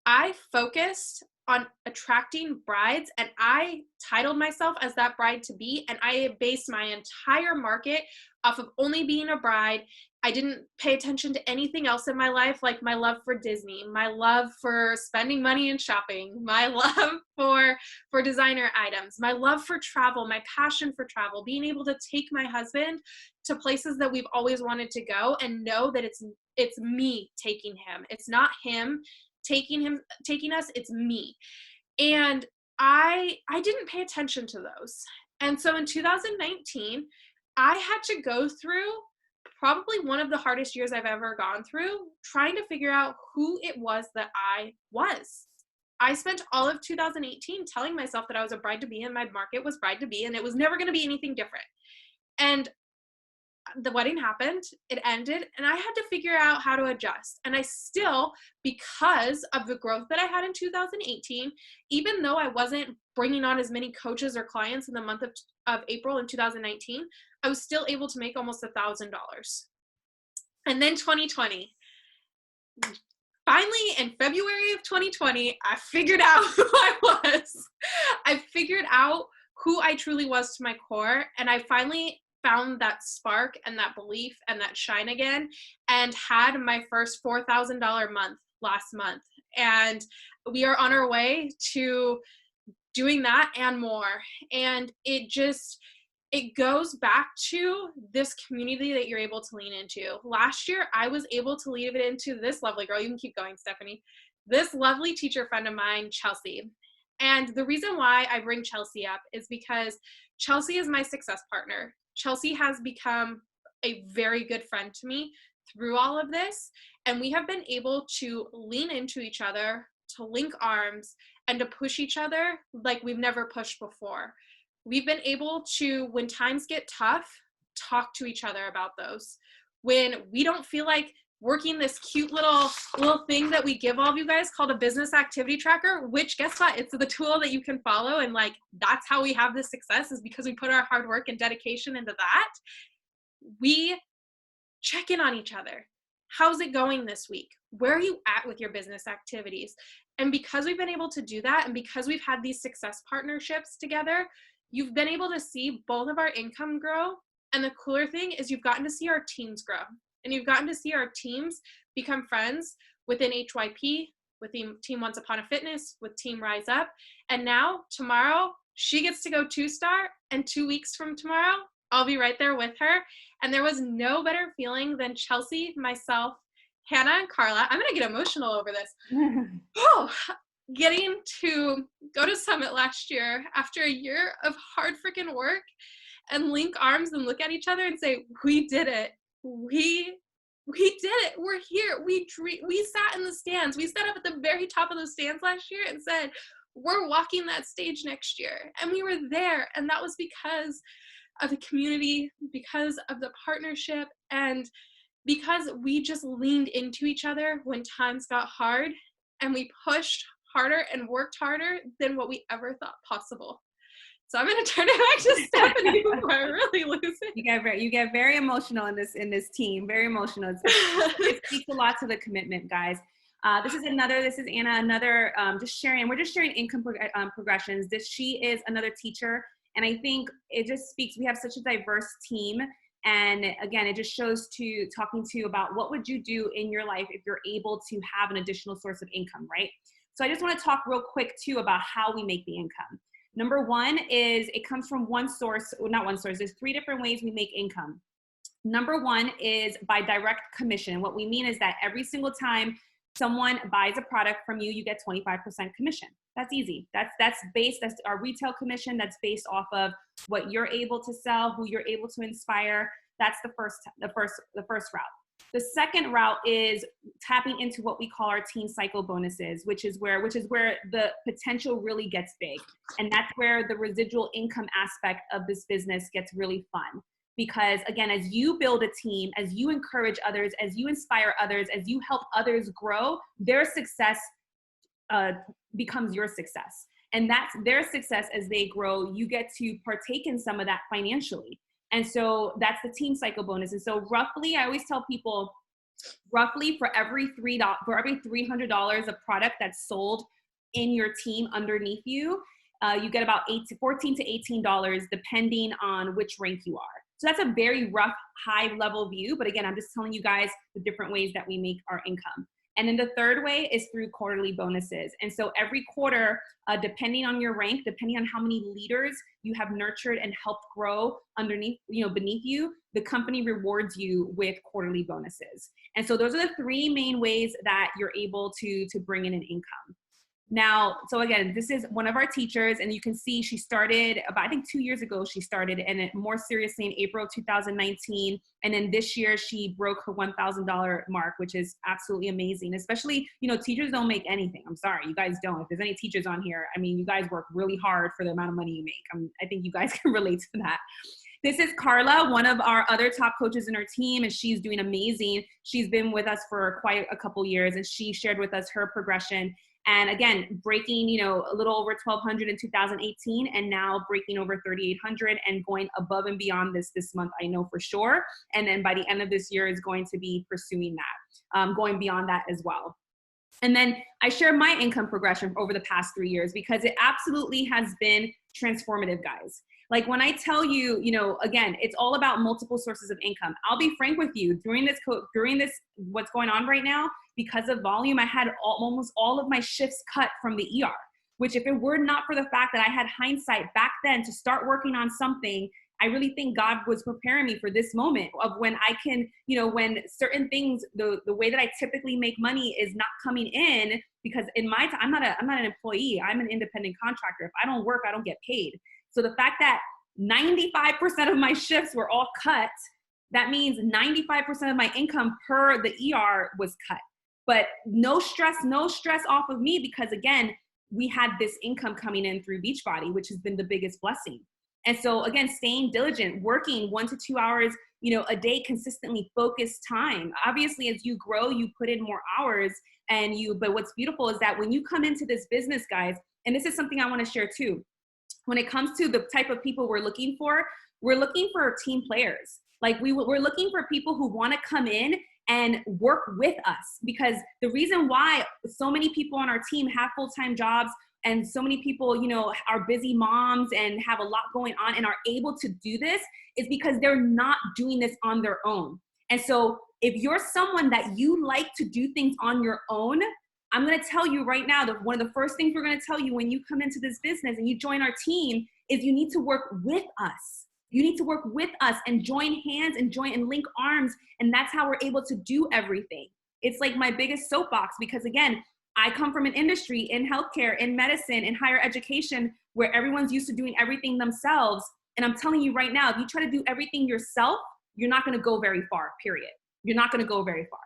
I focused on attracting brides, and I titled myself as that bride to be, and I based my entire market off of only being a bride. I didn't pay attention to anything else in my life, like my love for Disney, my love for spending money and shopping, my love for designer items, my love for travel, my passion for travel, being able to take my husband to places that we've always wanted to go and know that it's me taking him. It's not him taking us, it's me. And I didn't pay attention to those. And so in 2019, I had to go through probably one of the hardest years I've ever gone through, trying to figure out who it was that I was. I spent all of 2018 telling myself that I was a bride to be and my market was bride to be, and it was never going to be anything different. And the wedding happened, it ended, and I had to figure out how to adjust. And I still, because of the growth that I had in 2018, even though I wasn't bringing on as many coaches or clients in the month of April in 2019, I was still able to make almost $1,000. And then 2020, finally in February of 2020, I figured out who I was. I figured out who I truly was to my core, and I finally found that spark and that belief and that shine again, and had my first $4,000 month last month. And we are on our way to doing that and more. And it goes back to this community that you're able to lean into. Last year, I was able to lean it into this lovely girl. You can keep going, Stephanie. This lovely teacher friend of mine, Chelsea. And the reason why I bring Chelsea up is because Chelsea is my success partner. Chelsea has become a very good friend to me through all of this. And we have been able to lean into each other, to link arms, and to push each other like we've never pushed before. We've been able to, when times get tough, talk to each other about those. When we don't feel like working this cute little thing that we give all of you guys called a business activity tracker, which guess what? It's the tool that you can follow. And like, that's how we have this success, is because we put our hard work and dedication into that. We check in on each other. How's it going this week? Where are you at with your business activities? And because we've been able to do that, and because we've had these success partnerships together, you've been able to see both of our income grow. And the cooler thing is you've gotten to see our teams grow. And you've gotten to see our teams become friends within HYP, with Team Once Upon a Fitness, with Team Rise Up. And now, tomorrow, she gets to go 2-star, and 2 weeks from tomorrow, I'll be right there with her. And there was no better feeling than Chelsea, myself, Hannah, and Carla. I'm going to get emotional over this. Getting to go to Summit last year after a year of hard freaking work, and link arms and look at each other and say, we did it. We did it. We're here. We sat in the stands. We sat up at the very top of those stands last year and said, we're walking that stage next year. And we were there. And that was because of the community, because of the partnership, and because we just leaned into each other when times got hard, and we pushed harder and worked harder than what we ever thought possible. So I'm going to turn it back to Stephanie before I really lose it. You get very emotional in this team, very emotional. It speaks a lot to the commitment, guys. This is Anna, another, just sharing, we're just sharing income progressions. She is another teacher. And I think it just speaks, we have such a diverse team. And again, it just shows to talking to you about what would you do in your life if you're able to have an additional source of income, right? So I just want to talk real quick too about how we make the income. Number one is it comes from one source, well, not one source, there's 3 different ways we make income. Number one is by direct commission. What we mean is that every single time someone buys a product from you, you get 25% commission. That's easy. That's our retail commission. That's based off of what you're able to sell, who you're able to inspire. That's the first route. The second route is tapping into what we call our team cycle bonuses, which is where the potential really gets big. And that's where the residual income aspect of this business gets really fun. Because again, as you build a team, as you encourage others, as you inspire others, as you help others grow, their success becomes your success. And that's their success as they grow. You get to partake in some of that financially. And so that's the team cycle bonus. And so roughly, I always tell people, roughly for every $300 of product that's sold in your team underneath you, you get about $14 to $18 depending on which rank you are. So that's a very rough, high level view. But again, I'm just telling you guys the different ways that we make our income. And then the third way is through quarterly bonuses. And so every quarter, depending on your rank, depending on how many leaders you have nurtured and helped grow beneath you, the company rewards you with quarterly bonuses. And so those are the 3 main ways that you're able to bring in an income. Now, so again, this is one of our teachers, and you can see she started about, I think 2 years ago, she started, and more seriously in April 2019. And then this year she broke her $1,000 mark, which is absolutely amazing. Especially, teachers don't make anything. I'm sorry, you guys don't. If there's any teachers on here, I mean, you guys work really hard for the amount of money you make. I think you guys can relate to that. This is Carla, one of our other top coaches in our team, and she's doing amazing. She's been with us for quite a couple years, and she shared with us her progression. And again, breaking, a little over 1,200 in 2018, and now breaking over 3,800 and going above and beyond this month, I know for sure. And then by the end of this year is going to be pursuing that, going beyond that as well. And then I share my income progression over the past 3 years because it absolutely has been transformative, guys. Like when I tell you, again, it's all about multiple sources of income. I'll be frank with you, during this, what's going on right now, because of volume, I had almost all of my shifts cut from the ER, which if it were not for the fact that I had hindsight back then to start working on something, I really think God was preparing me for this moment of when I can, when certain things, the way that I typically make money is not coming in, because in my time, I'm not an employee, I'm an independent contractor. If I don't work, I don't get paid. So the fact that 95% of my shifts were all cut, that means 95% of my income per the ER was cut. But no stress off of me, because again, we had this income coming in through Beachbody, which has been the biggest blessing. And so again, staying diligent, working 1 to 2 hours, a day, consistently focused time. Obviously, as you grow, you put in more hours but what's beautiful is that when you come into this business, guys, and this is something I want to share too, when it comes to the type of people we're looking for team players. Like we're looking for people who want to come in and work with us, because the reason why so many people on our team have full-time jobs and so many people, are busy moms and have a lot going on and are able to do this is because they're not doing this on their own. And so if you're someone that you like to do things on your own, I'm going to tell you right now that one of the first things we're going to tell you when you come into this business and you join our team is you need to work with us. You need to work with us and join hands and link arms. And that's how we're able to do everything. It's like my biggest soapbox, because again, I come from an industry in healthcare, in medicine, in higher education, where everyone's used to doing everything themselves. And I'm telling you right now, if you try to do everything yourself, you're not going to go very far, period. You're not going to go very far.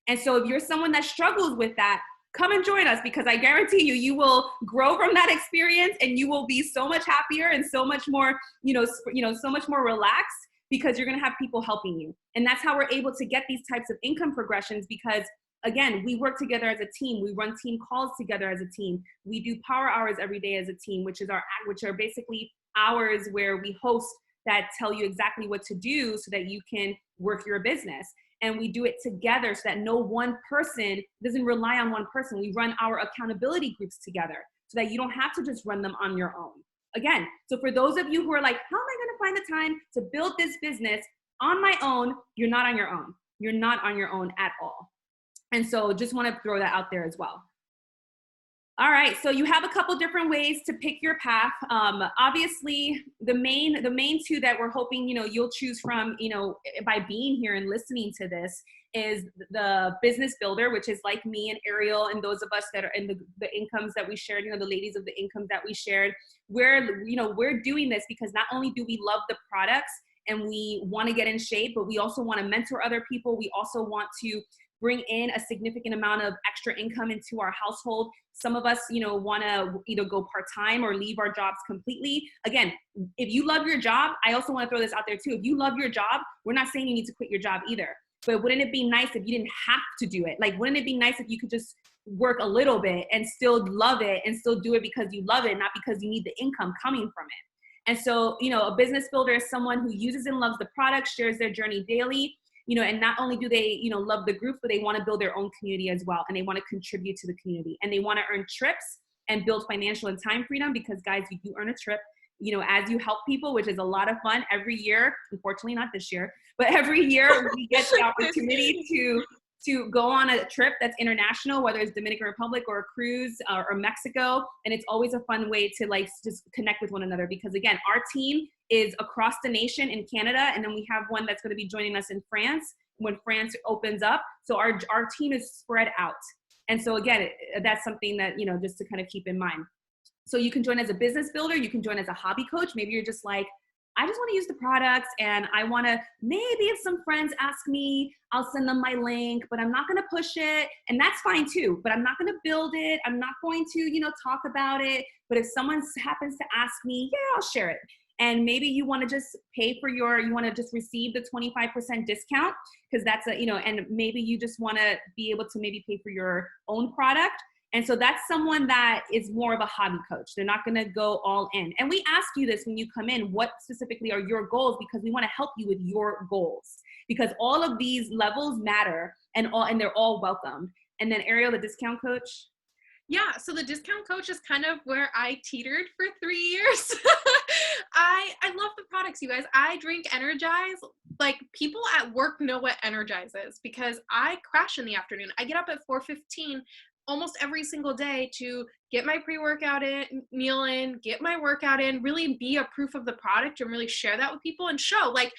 And so if you're someone that struggles with that, come and join us, because I guarantee you, you will grow from that experience and you will be so much happier and so much more, so much more relaxed, because you're going to have people helping you. And that's how we're able to get these types of income progressions, because again, we work together as a team. We run team calls together as a team. We do power hours every day as a team, which are basically hours where we host that tell you exactly what to do so that you can work your business. and we do it together so that no one person doesn't rely on one person. We run our accountability groups together so that you don't have to just run them on your own. Again, so for those of you who are like, how am I going to find the time to build this business on my own? You're not on your own. You're not on your own at all. And so just want to throw that out there as well. All right, so you have a couple different ways to pick your path. Obviously, the main two that we're hoping you'll choose from by being here and listening to this is the business builder, which is like me and Ariel and those of us that are in the incomes that we shared. The ladies of the incomes that we shared. We're doing this because not only do we love the products and we want to get in shape, but we also want to mentor other people. We also want to bring in a significant amount of extra income into our household. Some of us, want to either go part-time or leave our jobs completely. Again, if you love your job, I also want to throw this out there too. If you love your job, we're not saying you need to quit your job either. But wouldn't it be nice if you didn't have to do it? Like, wouldn't it be nice if you could just work a little bit and still love it and still do it because you love it, not because you need the income coming from it? And so, a business builder is someone who uses and loves the product, shares their journey daily, and not only do they, love the group, but they want to build their own community as well. And they want to contribute to the community, and they want to earn trips and build financial and time freedom, because guys, you do earn a trip, as you help people, which is a lot of fun every year. Unfortunately, not this year, but every year we get the opportunity to go on a trip that's international, whether it's Dominican Republic or a cruise or Mexico. And it's always a fun way to just connect with one another, because again, our team is across the nation in Canada. And then we have one that's going to be joining us in France when France opens up. So our team is spread out. And so again, that's something that, just to kind of keep in mind. So you can join as a business builder. You can join as a hobby coach. Maybe you're just like, I just want to use the products, and I want to, maybe if some friends ask me, I'll send them my link, but I'm not going to push it. And that's fine too, but I'm not going to build it. I'm not going to, talk about it. But if someone happens to ask me, yeah, I'll share it. And maybe you want to just pay for you want to just receive the 25% discount, because that's and maybe you just want to be able to maybe pay for your own product. And so that's someone that is more of a hobby coach. They're not going to go all in. And we ask you this when you come in, what specifically are your goals? Because we want to help you with your goals, because all of these levels matter, and they're all welcome. And then Ariel, the discount coach. Yeah, so the discount coach is kind of where I teetered for 3 years. I love the products, you guys. I drink Energize. Like, people at work know what Energize is, because I crash in the afternoon. I get up at 4:15 almost every single day to get my pre-workout meal in, get my workout in, really be a proof of the product and really share that with people and show, like,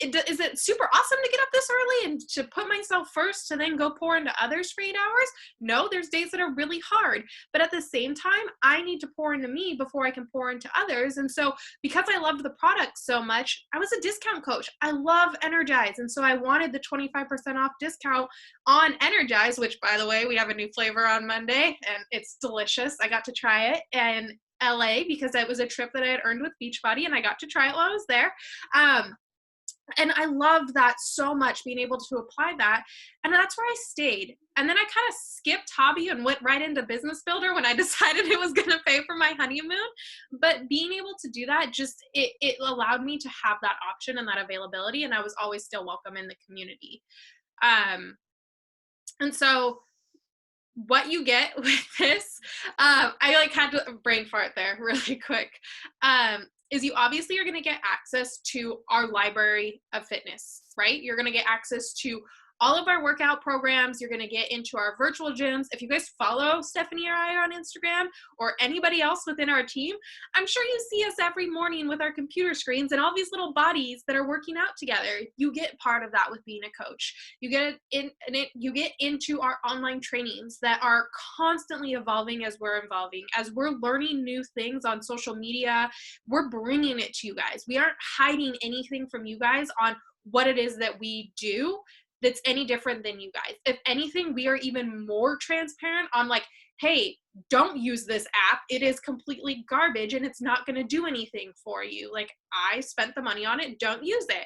is it super awesome to get up this early and to put myself first to then go pour into others for 8 hours? No, there's days that are really hard. But at the same time, I need to pour into me before I can pour into others. And so because I loved the product so much, I was a discount coach. I love Energize. And so I wanted the 25% off discount on Energize, which, by the way, we have a new flavor on Monday and it's delicious. I got to try it in LA because it was a trip that I had earned with Beachbody, and I got to try it while I was there. And I loved that so much, being able to apply that. And that's where I stayed. And then I kind of skipped hobby and went right into business builder when I decided it was going to pay for my honeymoon. But being able to do that, it allowed me to have that option and that availability. And I was always still welcome in the community. And so what you get with this, I had to brain fart there really quick. Is you obviously are going to get access to our library of fitness, right? You're going to get access to all of our workout programs. You're going to get into our virtual gyms. If you guys follow Stephanie or I on Instagram, or anybody else within our team, I'm sure you see us every morning with our computer screens and all these little bodies that are working out together. You get part of that with being a coach. You get into our online trainings that are constantly evolving as we're evolving. As we're learning new things on social media, we're bringing it to you guys. We aren't hiding anything from you guys on what it is that we do that's any different than you guys. If anything, we are even more transparent on, like, hey, don't use this app. It is completely garbage and it's not going to do anything for you. Like, I spent the money on it. Don't use it.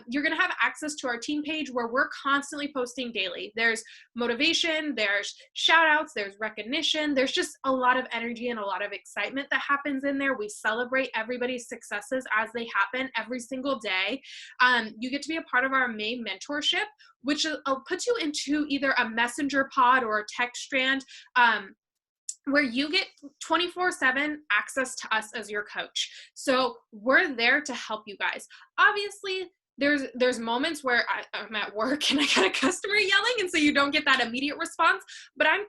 You're going to have access to our team page where we're constantly posting daily. There's motivation, there's shout outs, there's recognition. There's just a lot of energy and a lot of excitement that happens in there. We celebrate everybody's successes as they happen every single day. You get to be a part of our main mentorship, which puts you into either a messenger pod or a text strand, where you get 24/7 access to us as your coach. So we're there to help you guys. Obviously, there's moments where I'm at work and I got a customer yelling, and so you don't get that immediate response, but I'm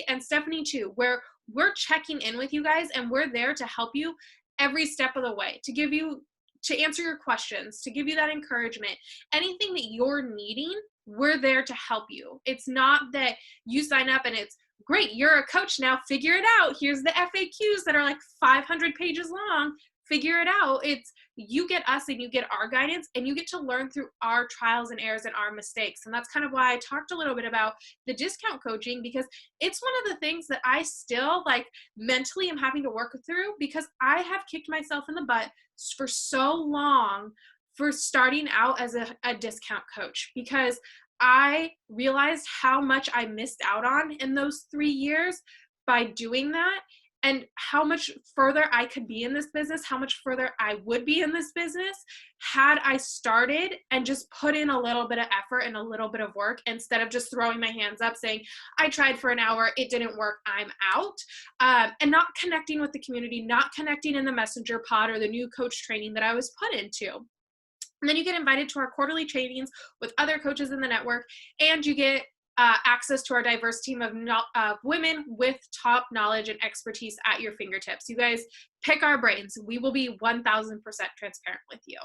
and Stephanie too, where we're checking in with you guys and we're there to help you every step of the way, to answer your questions, to give you that encouragement. Anything that you're needing, we're there to help you. It's not that you sign up and it's, great, you're a coach now, figure it out. Here's the FAQs that are like 500 pages long. Figure it out. It's, you get us and you get our guidance and you get to learn through our trials and errors and our mistakes. And that's kind of why I talked a little bit about the discount coaching, because it's one of the things that I still like mentally am having to work through, because I have kicked myself in the butt for so long for starting out as a discount coach, because I realized how much I missed out on in those 3 years by doing that, and how much further I could be in this business, how much further I would be in this business had I started and just put in a little bit of effort and a little bit of work, instead of just throwing my hands up saying, I tried for an hour, it didn't work, I'm out, and not connecting with the community, not connecting in the messenger pod or the new coach training that I was put into. And then you get invited to our quarterly trainings with other coaches in the network, and you get access to our diverse team of women with top knowledge and expertise at your fingertips. You guys pick our brains. We will be 1000% transparent with you.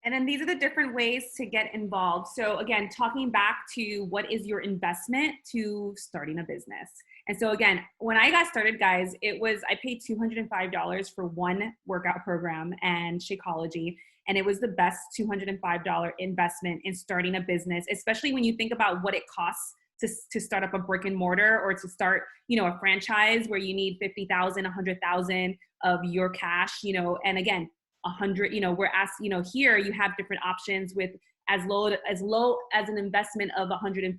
And then these are the different ways to get involved. So again, talking back to what is your investment to starting a business. And so again, when I got started, guys, I paid $205 for one workout program and Shakeology. And it was the best $205 investment in starting a business, especially when you think about what it costs to start up a brick and mortar, or to start, a franchise where you need 50,000, 100,000 of your cash, and again, 100, whereas, here you have different options with as low as an investment of $140.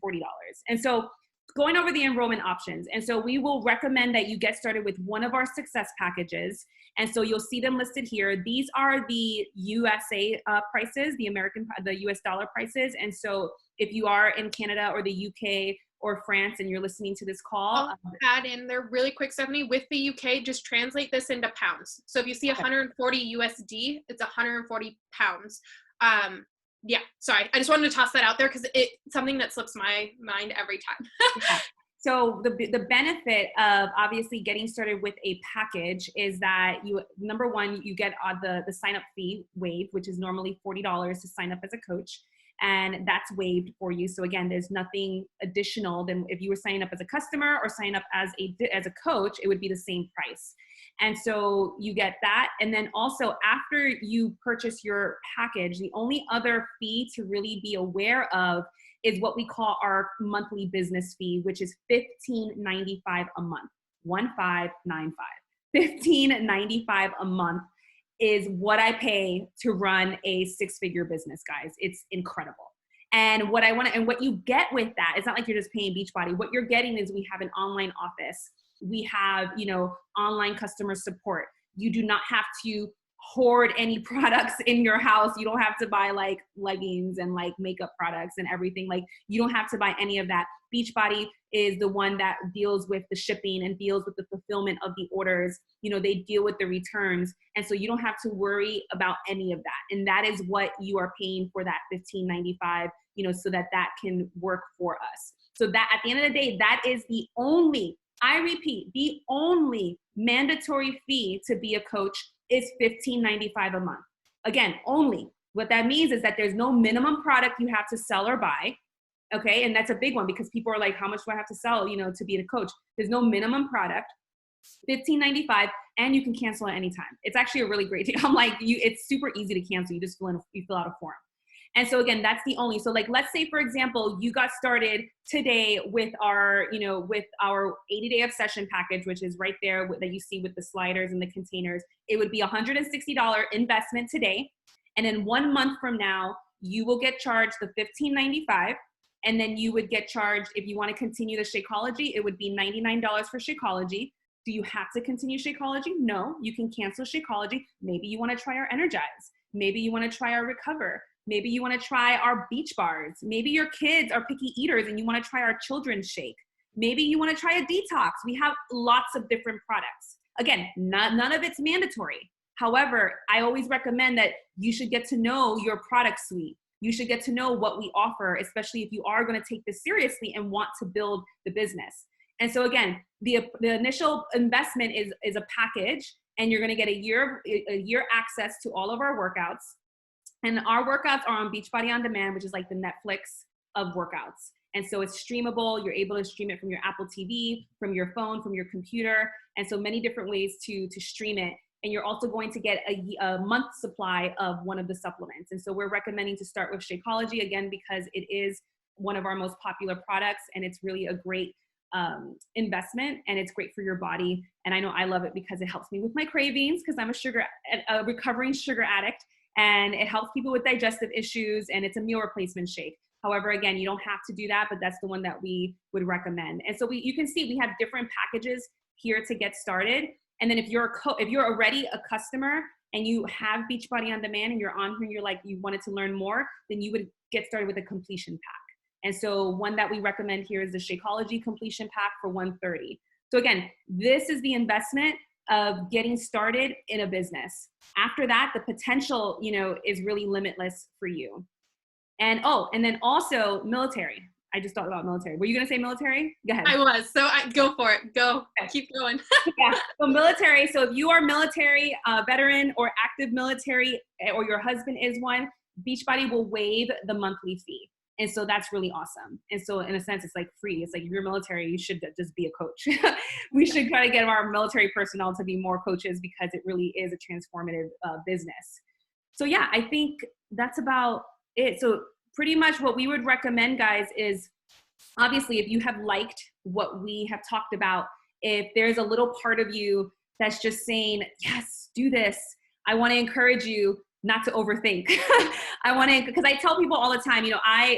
And so going over the enrollment options. And so we will recommend that you get started with one of our success packages. And so you'll see them listed here. These are the USA prices, the US dollar prices. And so if you are in Canada or the UK or France and you're listening to this call. I'll add in there really quick, Stephanie, with the UK, just translate this into pounds. So if you see 140 USD, it's 140 pounds. Yeah, sorry. I just wanted to toss that out there because it's something that slips my mind every time. Yeah. So the benefit of obviously getting started with a package is that number one, you get the sign up fee waived, which is normally $40 to sign up as a coach. And that's waived for you. So again, there's nothing additional than if you were signing up as a customer or sign up as a coach, it would be the same price. And so you get that. And then also after you purchase your package, the only other fee to really be aware of is what we call our monthly business fee, which is $15.95 a month, 1595. $15.95 a month is what I pay to run a 6-figure business, guys. It's incredible. And what you get with that, it's not like you're just paying Beachbody. What you're getting is we have an online office. We have, online customer support. You do not have to hoard any products in your house. You don't have to buy like leggings and like makeup products and everything. Like you don't have to buy any of that. Beachbody is the one that deals with the shipping and deals with the fulfillment of the orders. They deal with the returns. And so you don't have to worry about any of that. And that is what you are paying for that $15.95, so that can work for us. So that at the end of the day, that is the only mandatory fee to be a coach is $15.95 a month. Again, only. What that means is that there's no minimum product you have to sell or buy. Okay. And that's a big one because people are like, how much do I have to sell, to be a coach? There's no minimum product, $15.95, and you can cancel at any time. It's actually a really great deal. I'm like, it's super easy to cancel. You just fill out a form. And so again, that's the only, so like, let's say for example, you got started today with our, with our 80-day obsession package, which is right there that you see with the sliders and the containers. It would be a $160 investment today. And then 1 month from now, you will get charged the $15.95. And then you would get charged, if you want to continue the Shakeology, it would be $99 for Shakeology. Do you have to continue Shakeology? No, you can cancel Shakeology. Maybe you want to try our Energize. Maybe you want to try our Recover. Maybe you want to try our beach bars. Maybe your kids are picky eaters and you want to try our children's shake. Maybe you want to try a detox. We have lots of different products. Again, none of it's mandatory. However, I always recommend that you should get to know your product suite. You should get to know what we offer, especially if you are going to take this seriously and want to build the business. And so again, the initial investment is a package, and you're going to get a year access to all of our workouts. And our workouts are on Beachbody On Demand, which is like the Netflix of workouts. And so it's streamable. You're able to stream it from your Apple TV, from your phone, from your computer. And so many different ways to stream it. And you're also going to get a month supply of one of the supplements. And so we're recommending to start with Shakeology, again, because it is one of our most popular products, and it's really a great investment, and it's great for your body. And I know I love it because it helps me with my cravings, because I'm a recovering sugar addict, and it helps people with digestive issues, and it's a meal replacement shake. However, again, you don't have to do that, but that's the one that we would recommend. And so you can see we have different packages here to get started. And then if you're already a customer and you have Beachbody On Demand and you're on here and you're like, you wanted to learn more, then you would get started with a completion pack. And so one that we recommend here is the Shakeology completion pack for $130. So again, this is the investment of getting started in a business. After that, the potential, is really limitless for you. And then also military. I just thought about military. Were you going to say military? Go ahead. I was. So go for it. Go. Okay. Keep going. Yeah. So military. So if you are military veteran or active military, or your husband is one, Beachbody will waive the monthly fee. And so that's really awesome. And so in a sense, it's like free. It's like if you're military, you should just be a coach. We should try to get our military personnel to be more coaches, because it really is a transformative business. So yeah, I think that's about it. So pretty much what we would recommend, guys, is obviously if you have liked what we have talked about, if there's a little part of you that's just saying, yes, do this, I want to encourage you not to overthink. Because I tell people all the time,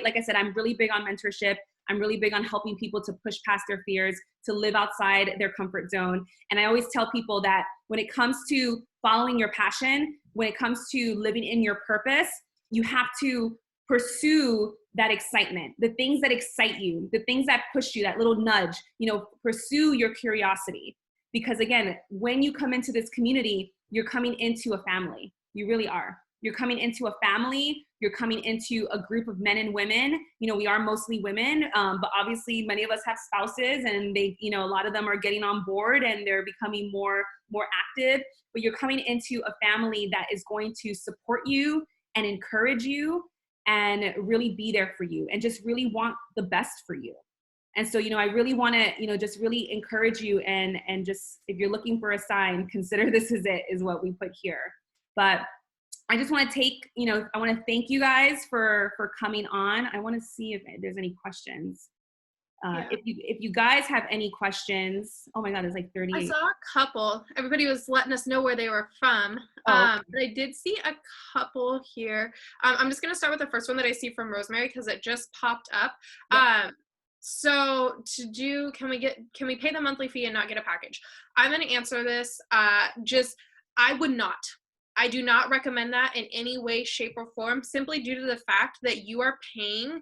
like I said, I'm really big on mentorship. I'm really big on helping people to push past their fears, to live outside their comfort zone. And I always tell people that when it comes to following your passion, when it comes to living in your purpose, you have to pursue that excitement, the things that excite you, the things that push you, that little nudge, pursue your curiosity. Because again, when you come into this community, you're coming into a family. You really are. You're coming into a family. You're coming into a group of men and women. We are mostly women, but obviously many of us have spouses, and they, a lot of them are getting on board and they're becoming more active. But you're coming into a family that is going to support you and encourage you and really be there for you and just really want the best for you. And so, I really want to, just really encourage you, and just, if you're looking for a sign, consider this is what we put here. But I just want to I want to thank you guys for coming on. I want to see if there's any questions. Yeah. If you guys have any questions, oh my God, there's like 30. I saw a couple. Everybody was letting us know where they were from. But I did see a couple here. I'm just going to start with the first one that I see from Rosemary, because it just popped up. Yep. So can we pay the monthly fee and not get a package? I'm going to answer this. I would not. I do not recommend that in any way, shape, or form, simply due to the fact that you are paying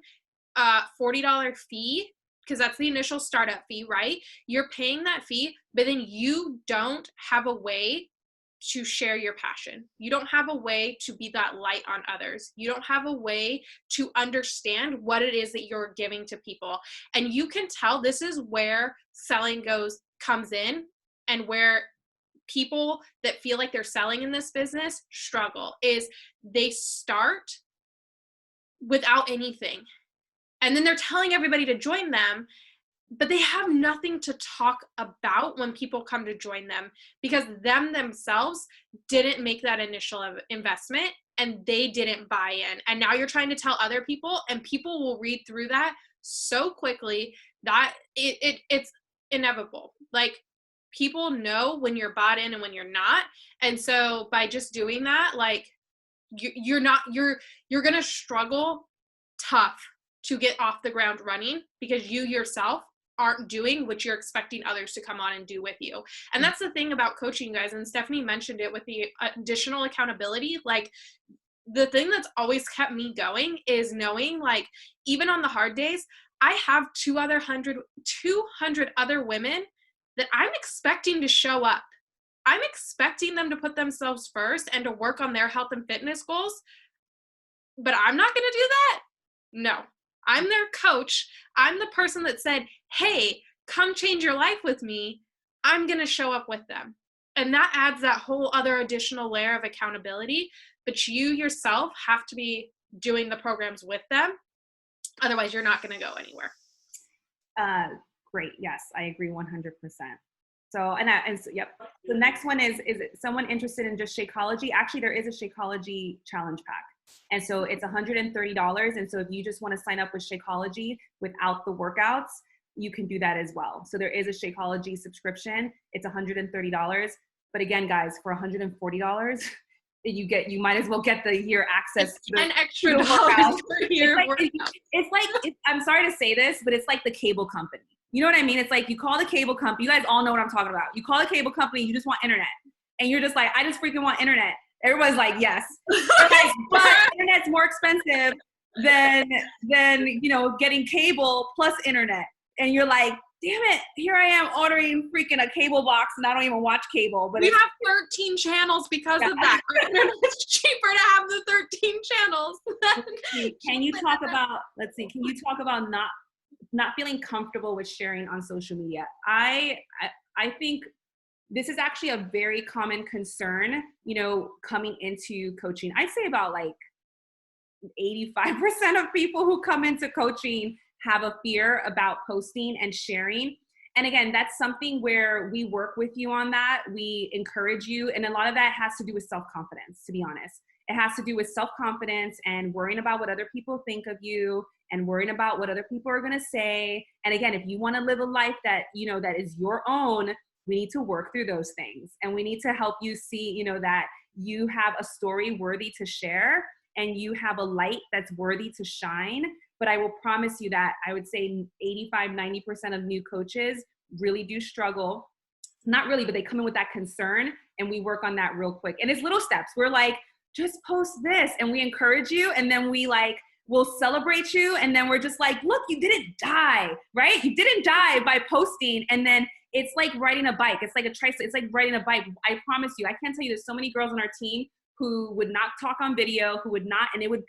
a $40 fee, because that's the initial startup fee, right? You're paying that fee, but then you don't have a way to share your passion. You don't have a way to be that light on others. You don't have a way to understand what it is that you're giving to people. And you can tell this is where selling comes in, and where people that feel like they're selling in this business struggle, is they start without anything. And then they're telling everybody to join them, but they have nothing to talk about when people come to join them, because themselves didn't make that initial investment and they didn't buy in. And now you're trying to tell other people, and people will read through that so quickly that it's inevitable. Like, people know when you're bought in and when you're not. And so by just doing that, like, you're going to struggle tough to get off the ground running, because you yourself aren't doing what you're expecting others to come on and do with you. And that's the thing about coaching, guys. And Stephanie mentioned it with the additional accountability. Like, the thing that's always kept me going is knowing, like, even on the hard days, I have 200 other women that I'm expecting to show up. I'm expecting them to put themselves first and to work on their health and fitness goals. But I'm not going to do that. No, I'm their coach. I'm the person that said, hey, come change your life with me. I'm going to show up with them. And that adds that whole other additional layer of accountability. But you yourself have to be doing the programs with them. Otherwise, you're not going to go anywhere. Great. Yes, I agree 100%. So, yep. The next one is someone interested in just Shakeology? Actually, there is a Shakeology challenge pack. And so it's $130. And so if you just want to sign up with Shakeology without the workouts, you can do that as well. So there is a Shakeology subscription. It's $130. But again, guys, for $140, you might as well get the year access to an extra $10 per year. It's like I'm sorry to say this, but it's like the cable company. You know what I mean? It's like you call the cable company. You guys all know what I'm talking about. You call the cable company, you just want internet. And you're just like, I just freaking want internet. Everybody's like, yes. But internet's more expensive than getting cable plus internet. And you're like, damn it, here I am ordering freaking a cable box and I don't even watch cable. But we have 13 channels because of that. It's cheaper to have the 13 channels. Can you talk about not feeling comfortable with sharing on social media? I think this is actually a very common concern, coming into coaching. I'd say about like 85% of people who come into coaching have a fear about posting and sharing. And again, that's something where we work with you on that. We encourage you. And a lot of that has to do with self-confidence, to be honest. It has to do with self-confidence and worrying about what other people think of you and worrying about what other people are going to say. And again, if you want to live a life that, that is your own, we need to work through those things. And we need to help you see, that you have a story worthy to share and you have a light that's worthy to shine. But I will promise you that I would say 85-90% of new coaches really do struggle. Not really, but they come in with that concern, and we work on that real quick. And it's little steps. We're like, just post this, and we encourage you, and then we'll celebrate you, and then we're just like, look, you didn't die, right? You didn't die by posting. And then it's like riding a bike. It's like it's like riding a bike. I promise you, I can't tell you, there's so many girls on our team who would not talk on video, who would not, and it was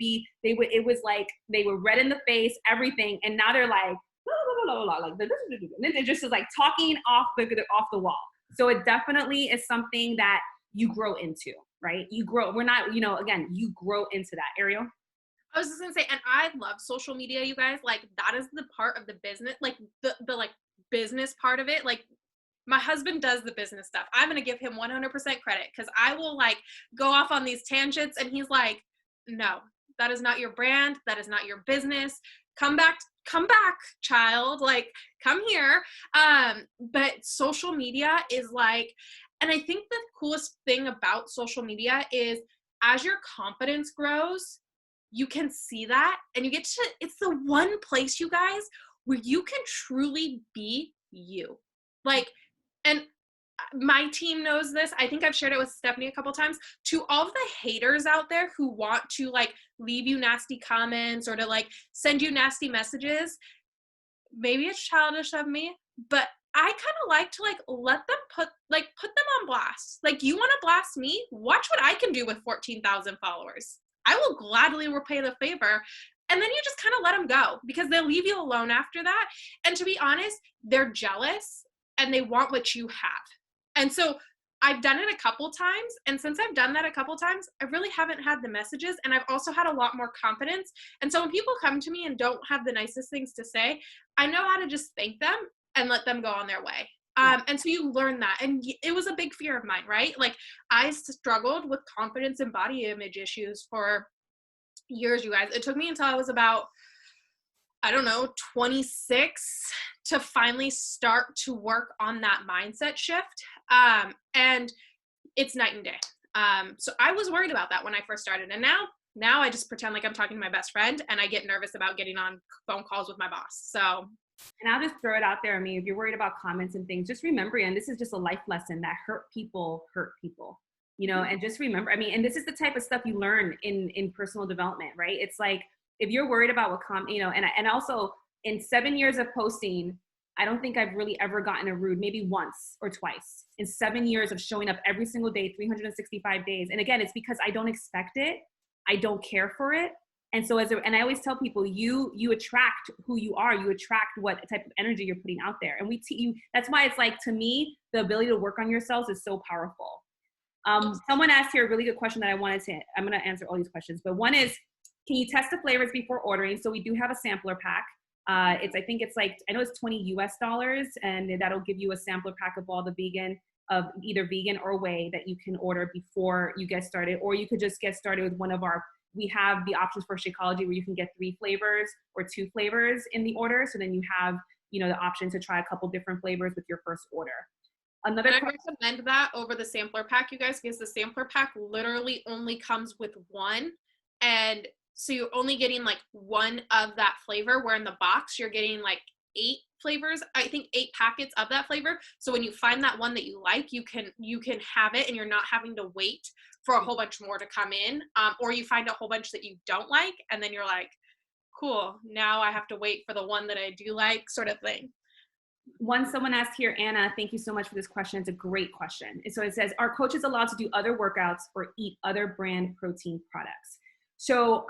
like they were red in the face, everything, and now they're like, blah, blah, blah, blah, like, and then they're just like talking off the wall. So it definitely is something that you grow into, right? You grow. We're not, again, you grow into that. Ariel? I was just gonna say, and I love social media, you guys. Like, that is the part of the business, like the like business part of it. Like, my husband does the business stuff. I'm going to give him 100% credit, because I will like go off on these tangents and he's like, no, that is not your brand. That is not your business. Come back, child. Like, come here. But social media is like, and I think the coolest thing about social media is as your confidence grows, you can see that, and it's the one place, you guys, where you can truly be you. Like, and my team knows this. I think I've shared it with Stephanie a couple times. To all of the haters out there who want to like leave you nasty comments or to like send you nasty messages, maybe it's childish of me, but I kind of like to like let them put them on blast. Like, you want to blast me? Watch what I can do with 14,000 followers. I will gladly repay the favor. And then you just kind of let them go, because they'll leave you alone after that. And to be honest, they're jealous and they want what you have. And so I've done it a couple times. And since I've done that a couple times, I really haven't had the messages. And I've also had a lot more confidence. And so when people come to me and don't have the nicest things to say, I know how to just thank them and let them go on their way. And so you learn that. And it was a big fear of mine, right? Like I struggled with confidence and body image issues for years, you guys. It took me until I was about, I don't know, 26 to finally start to work on that mindset shift. And it's night and day. So I was worried about that when I first started. And now I just pretend like I'm talking to my best friend and I get nervous about getting on phone calls with my boss. So. And I'll just throw it out there. I mean, if you're worried about comments and things, just remember, and this is just a life lesson, that hurt people, you know, and just remember, I mean, and this is the type of stuff you learn in personal development, right? It's like, if you're worried about what you know, and also in 7 years of posting, I don't think I've really ever gotten a rude, maybe once or twice in 7 years of showing up every single day, 365 days. And again, it's because I don't expect it. I don't care for it. And so and I always tell people, you attract who you are. You attract what type of energy you're putting out there. And that's why it's like, to me, the ability to work on yourselves is so powerful. Someone asked here a really good question that I'm going to answer all these questions. But one is, can you test the flavors before ordering? So we do have a sampler pack. I think it's like, I know it's $20 US, and that'll give you a sampler pack of all the vegan, of either vegan or whey, that you can order before you get started. Or you could just get started with one of we have the options for Shakeology where you can get 3 flavors or 2 flavors in the order. So then you have, you know, the option to try a couple different flavors with your first order. I recommend that over the sampler pack, you guys, because the sampler pack literally only comes with one. And so you're only getting like one of that flavor, where in the box you're getting like 8 flavors, I think 8 packets of that flavor. So when you find that one that you like, you can have it, and you're not having to wait for a whole bunch more to come in. Or you find a whole bunch that you don't like, and then you're like, cool, now I have to wait for the one that I do like, sort of thing. Someone asked here, Anna, thank you so much for this question. It's a great question. So it says, are coaches allowed to do other workouts or eat other brand protein products? So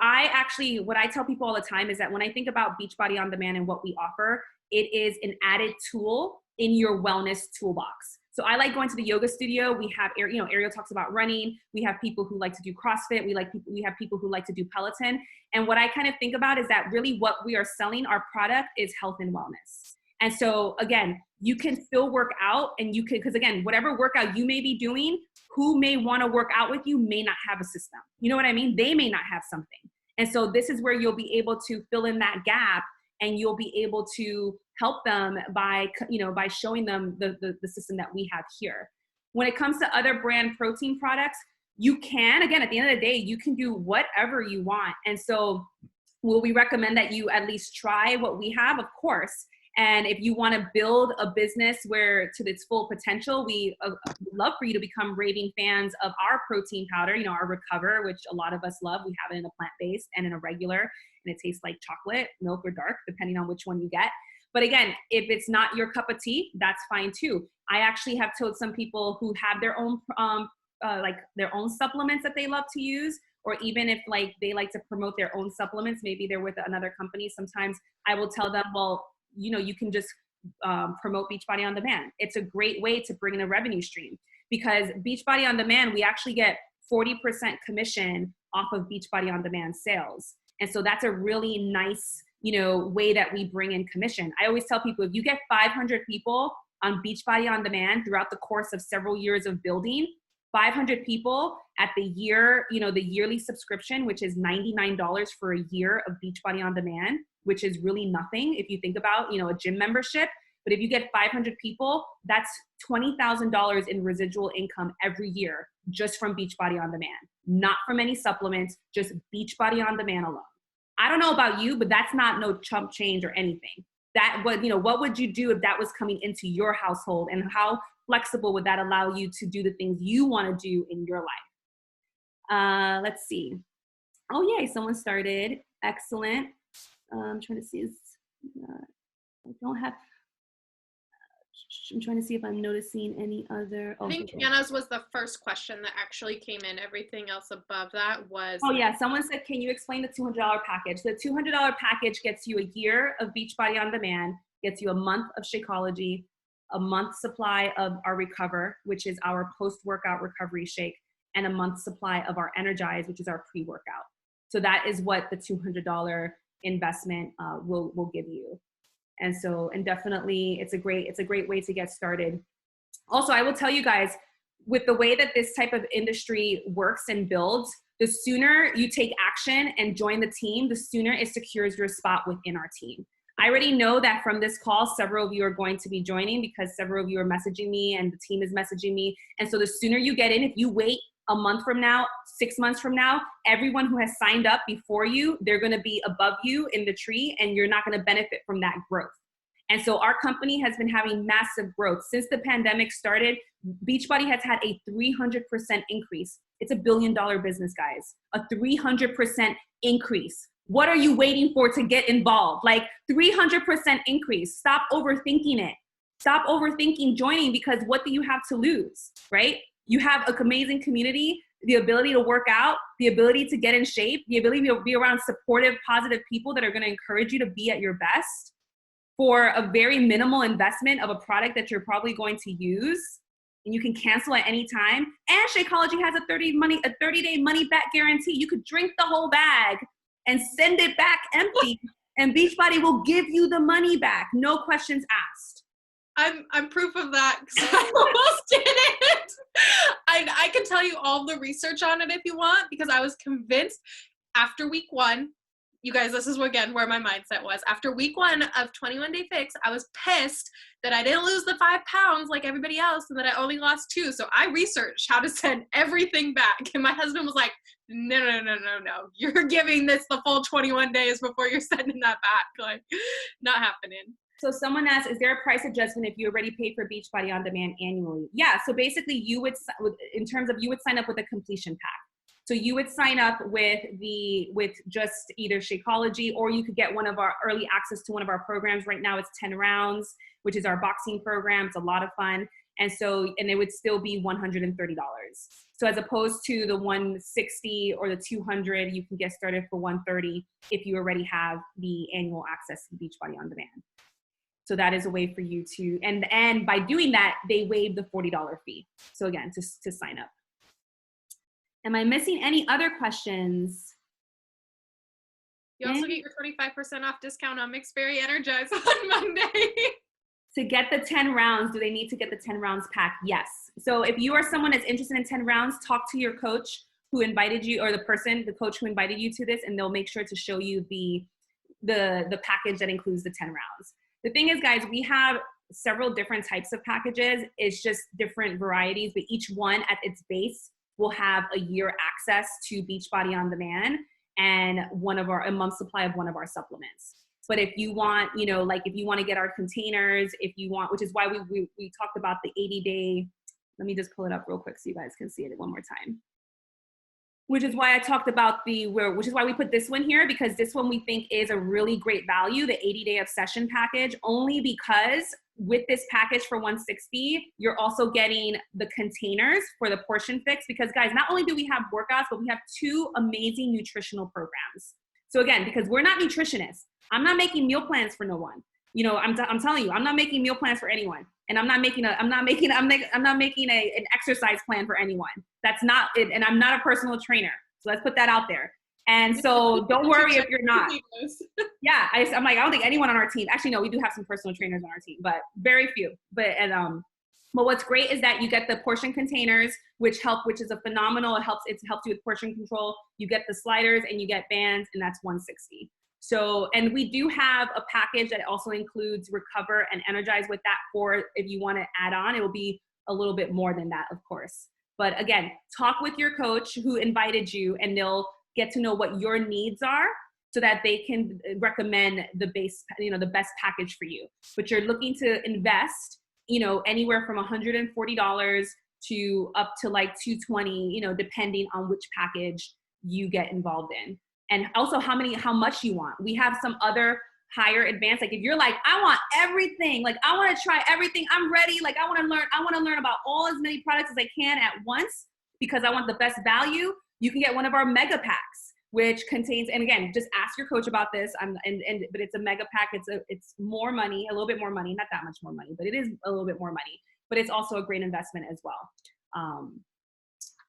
what I tell people all the time is that when I think about Beachbody On Demand and what we offer, it is an added tool in your wellness toolbox. So I like going to the yoga studio. We have, you know, Ariel talks about running. We have people who like to do CrossFit. We have people who like to do Peloton. And what I kind of think about is that really what we are selling, our product, is health and wellness. And so again, you can still work out, and you can, because again, whatever workout you may be doing, who may want to work out with you may not have a system. You know what I mean? They may not have something. And so this is where you'll be able to fill in that gap, and you'll be able to help them by showing them the system that we have here. When it comes to other brand protein products, you can, again, at the end of the day, you can do whatever you want. And so will we recommend that you at least try what we have? Of course. And if you want to build a business where to its full potential, we love for you to become raving fans of our protein powder, you know, our Recover, which a lot of us love. We have it in a plant-based and in a regular, and it tastes like chocolate, milk, or dark, depending on which one you get. But again, if it's not your cup of tea, that's fine too. I actually have told some people who have their own their own supplements that they love to use, or even if like they like to promote their own supplements, maybe they're with another company. Sometimes I will tell them, well, you know, you can just promote Beachbody On Demand. It's a great way to bring in a revenue stream, because Beachbody On Demand, we actually get 40% commission off of Beachbody On Demand sales. And so that's a really nice, you know, way that we bring in commission. I always tell people, if you get 500 people on Beachbody On Demand throughout the course of several years of building, 500 people at the year, you know, the yearly subscription, which is $99 for a year of Beachbody On Demand, which is really nothing if you think about, you know, a gym membership. But if you get 500 people, that's $20,000 in residual income every year just from Beachbody On Demand, not from any supplements, just Beachbody On Demand alone. I don't know about you, but that's not no chump change or anything. What would you do if that was coming into your household, and how flexible would that allow you to do the things you want to do in your life? Let's see. Oh, yay, someone started. Excellent. I'm trying to see. I'm trying to see if I'm noticing any other. I think Anna's was the first question that actually came in. Everything else above that was. Oh yeah, someone said, can you explain the $200 package? The $200 package gets you a year of Beachbody On Demand, gets you a month of Shakeology, a month supply of our Recover, which is our post-workout recovery shake, and a month supply of our Energize, which is our pre-workout. So that is what the $200 investment will give you. And so, and definitely it's a great way to get started. Also, I will tell you guys, with the way that this type of industry works and builds, the sooner you take action and join the team, the sooner it secures your spot within our team. I already know that from this call, several of you are going to be joining because several of you are messaging me and the team is messaging me. And so the sooner you get in, if you wait a month from now, 6 months from now, everyone who has signed up before you, they're going to be above you in the tree and you're not going to benefit from that growth. And so our company has been having massive growth. Since the pandemic started, Beachbody has had a 300% increase. It's $1 billion business, guys. A 300% increase. What are you waiting for to get involved? Like 300% increase. Stop overthinking it. Stop overthinking joining, because what do you have to lose, right? You have an amazing community, the ability to work out, the ability to get in shape, the ability to be around supportive, positive people that are going to encourage you to be at your best for a very minimal investment of a product that you're probably going to use, and you can cancel at any time. And Shakeology has a 30-day money back guarantee. You could drink the whole bag and send it back empty, and Beachbody will give you the money back, no questions asked. I'm proof of that because I almost did it. I can tell you all the research on it if you want, because I was convinced after week 1. You guys, this is again where my mindset was. After week 1 of 21 Day Fix, I was pissed that I didn't lose the 5 pounds like everybody else and that I only lost 2. So I researched how to send everything back. And my husband was like, no. You're giving this the full 21 days before you're sending that back. Like, not happening. So someone asked, is there a price adjustment if you already paid for Beachbody On Demand annually? Yeah, so basically you would sign up with a completion pack. So you would sign up with just either Shakeology, or you could get one of our early access to one of our programs. Right now it's 10 rounds, which is our boxing program. It's a lot of fun. And it would still be $130. So as opposed to the $160 or the $200, you can get started for $130 if you already have the annual access to Beachbody On Demand. So that is a way for you to, and by doing that, they waive the $40 fee. So again, to sign up. Am I missing any other questions? You also get your 25% off discount on McSperry Energize on Monday. To get the 10 rounds, do they need to get the 10 rounds pack? Yes. So if you are someone that's interested in 10 rounds, talk to your coach who invited you, or the coach who invited you to this, and they'll make sure to show you the package that includes the 10 rounds. The thing is, guys, we have several different types of packages. It's just different varieties, but each one at its base will have a year access to Beachbody On Demand and a month supply of one of our supplements. But if you want, if you want to get our containers, which is why we talked about the 80-day, let me just pull it up real quick so you guys can see it one more time. Which is why I talked about which is why we put this one here, because this one we think is a really great value, the 80-day obsession package, only because with this package for $160, you're also getting the containers for the portion fix, because guys, not only do we have workouts, but we have 2 amazing nutritional programs. So again, because we're not nutritionists, I'm not making meal plans for no one. I'm telling you, I'm not making meal plans for anyone. And I'm not making an exercise plan for anyone. That's not it. And I'm not a personal trainer. So let's put that out there. And so don't worry if you're not. Yeah. I'm like, I don't think anyone on our team, actually, no, we do have some personal trainers on our team, but very few. But what's great is that you get the portion containers, which is a phenomenal, it helps you with portion control. You get the sliders and you get bands, and that's $160. So, and we do have a package that also includes Recover and Energize with that, for if you want to add on, it will be a little bit more than that, of course. But again, talk with your coach who invited you, and they'll get to know what your needs are so that they can recommend the best package for you. But you're looking to invest, anywhere from $140 to up to like $220, depending on which package you get involved in. And also how much you want. We have some other higher advanced, like if you're like, I want everything, like I want to try everything, I'm ready, like I want to learn about as many products as I can at once because I want the best value, you can get one of our mega packs, which contains, and again, just ask your coach about this, but it's a mega pack, it's more money, a little bit more money, not that much more money, but it is a little bit more money, but it's also a great investment as well.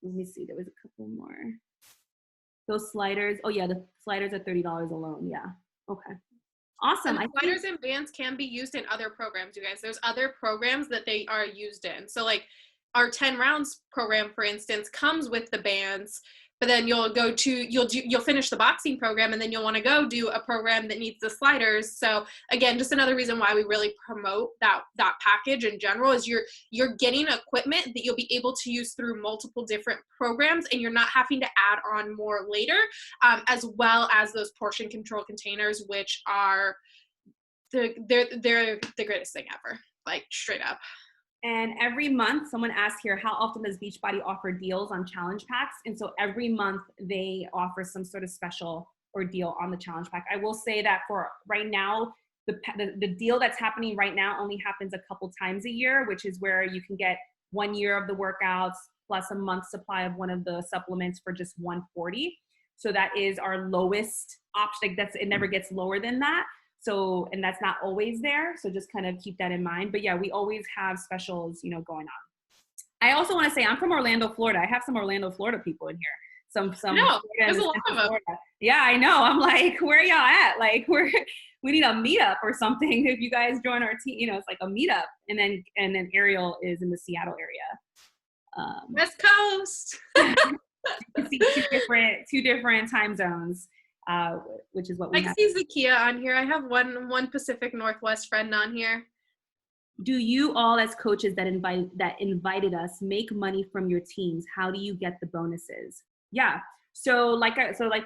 Let me see, there was a couple more. Those sliders, oh yeah, the sliders are $30 alone, yeah, okay. Awesome. And sliders and bands can be used in other programs, you guys. There's other programs that they are used in. So like our 10 rounds program, for instance, comes with the bands, but then you'll finish the boxing program and then you'll want to go do a program that needs the sliders. So again, just another reason why we really promote that package in general is you're getting equipment that you'll be able to use through multiple different programs, and you're not having to add on more later, as well as those portion control containers, which are they're the greatest thing ever, like straight up. And every month, someone asked here, how often does Beachbody offer deals on challenge packs? And so every month they offer some sort of special or deal on the challenge pack. I will say that for right now, the deal that's happening right now only happens a couple times a year, which is where you can get 1 year of the workouts plus a month's supply of one of the supplements for just $140. So that is our lowest option. Like it never gets lower than that. So, and that's not always there. So just kind of keep that in mind. But yeah, we always have specials, going on. I also want to say I'm from Orlando, Florida. I have some Orlando, Florida people in here. No, there's a lot of them. Yeah, I know. I'm like, where are y'all at? Like we need a meetup or something. If you guys join our team, it's like a meetup. And then Ariel is in the Seattle area. West Coast. You can see two different time zones. Which is what we I see Zakia on here. I have one Pacific Northwest friend on here. Do you all as coaches that invited us make money from your teams? How do you get the bonuses? Yeah. So like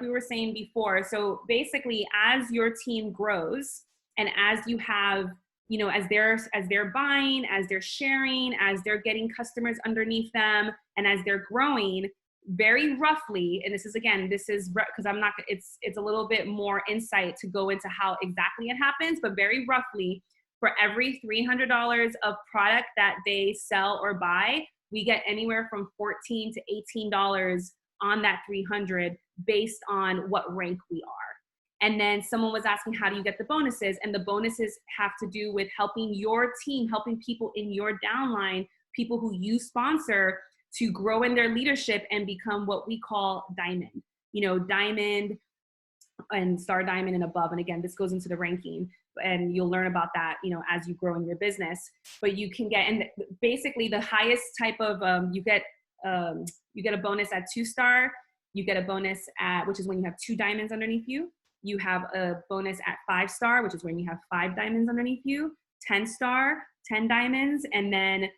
we were saying before, so basically as your team grows and as you have, as they're buying, as they're sharing, as they're getting customers underneath them, and as they're growing, very roughly, and this is because I'm not, it's a little bit more insight to go into how exactly it happens, but very roughly, for every $300 of product that they sell or buy, we get anywhere from $14 to $18 on that 300 based on what rank we are. And then someone was asking, how do you get the bonuses? And the bonuses have to do with helping your team, helping people in your downline, people who you sponsor, to grow in their leadership and become what we call diamond, diamond and star diamond and above. And again, this goes into the ranking, and you'll learn about that, as you grow in your business. But you can get, and basically the highest type of, you get a bonus at 2-star, you get a bonus at, which is when you have 2 diamonds underneath you. You have a bonus at 5-star, which is when you have 5 diamonds underneath you, 10-star, 10 diamonds, and then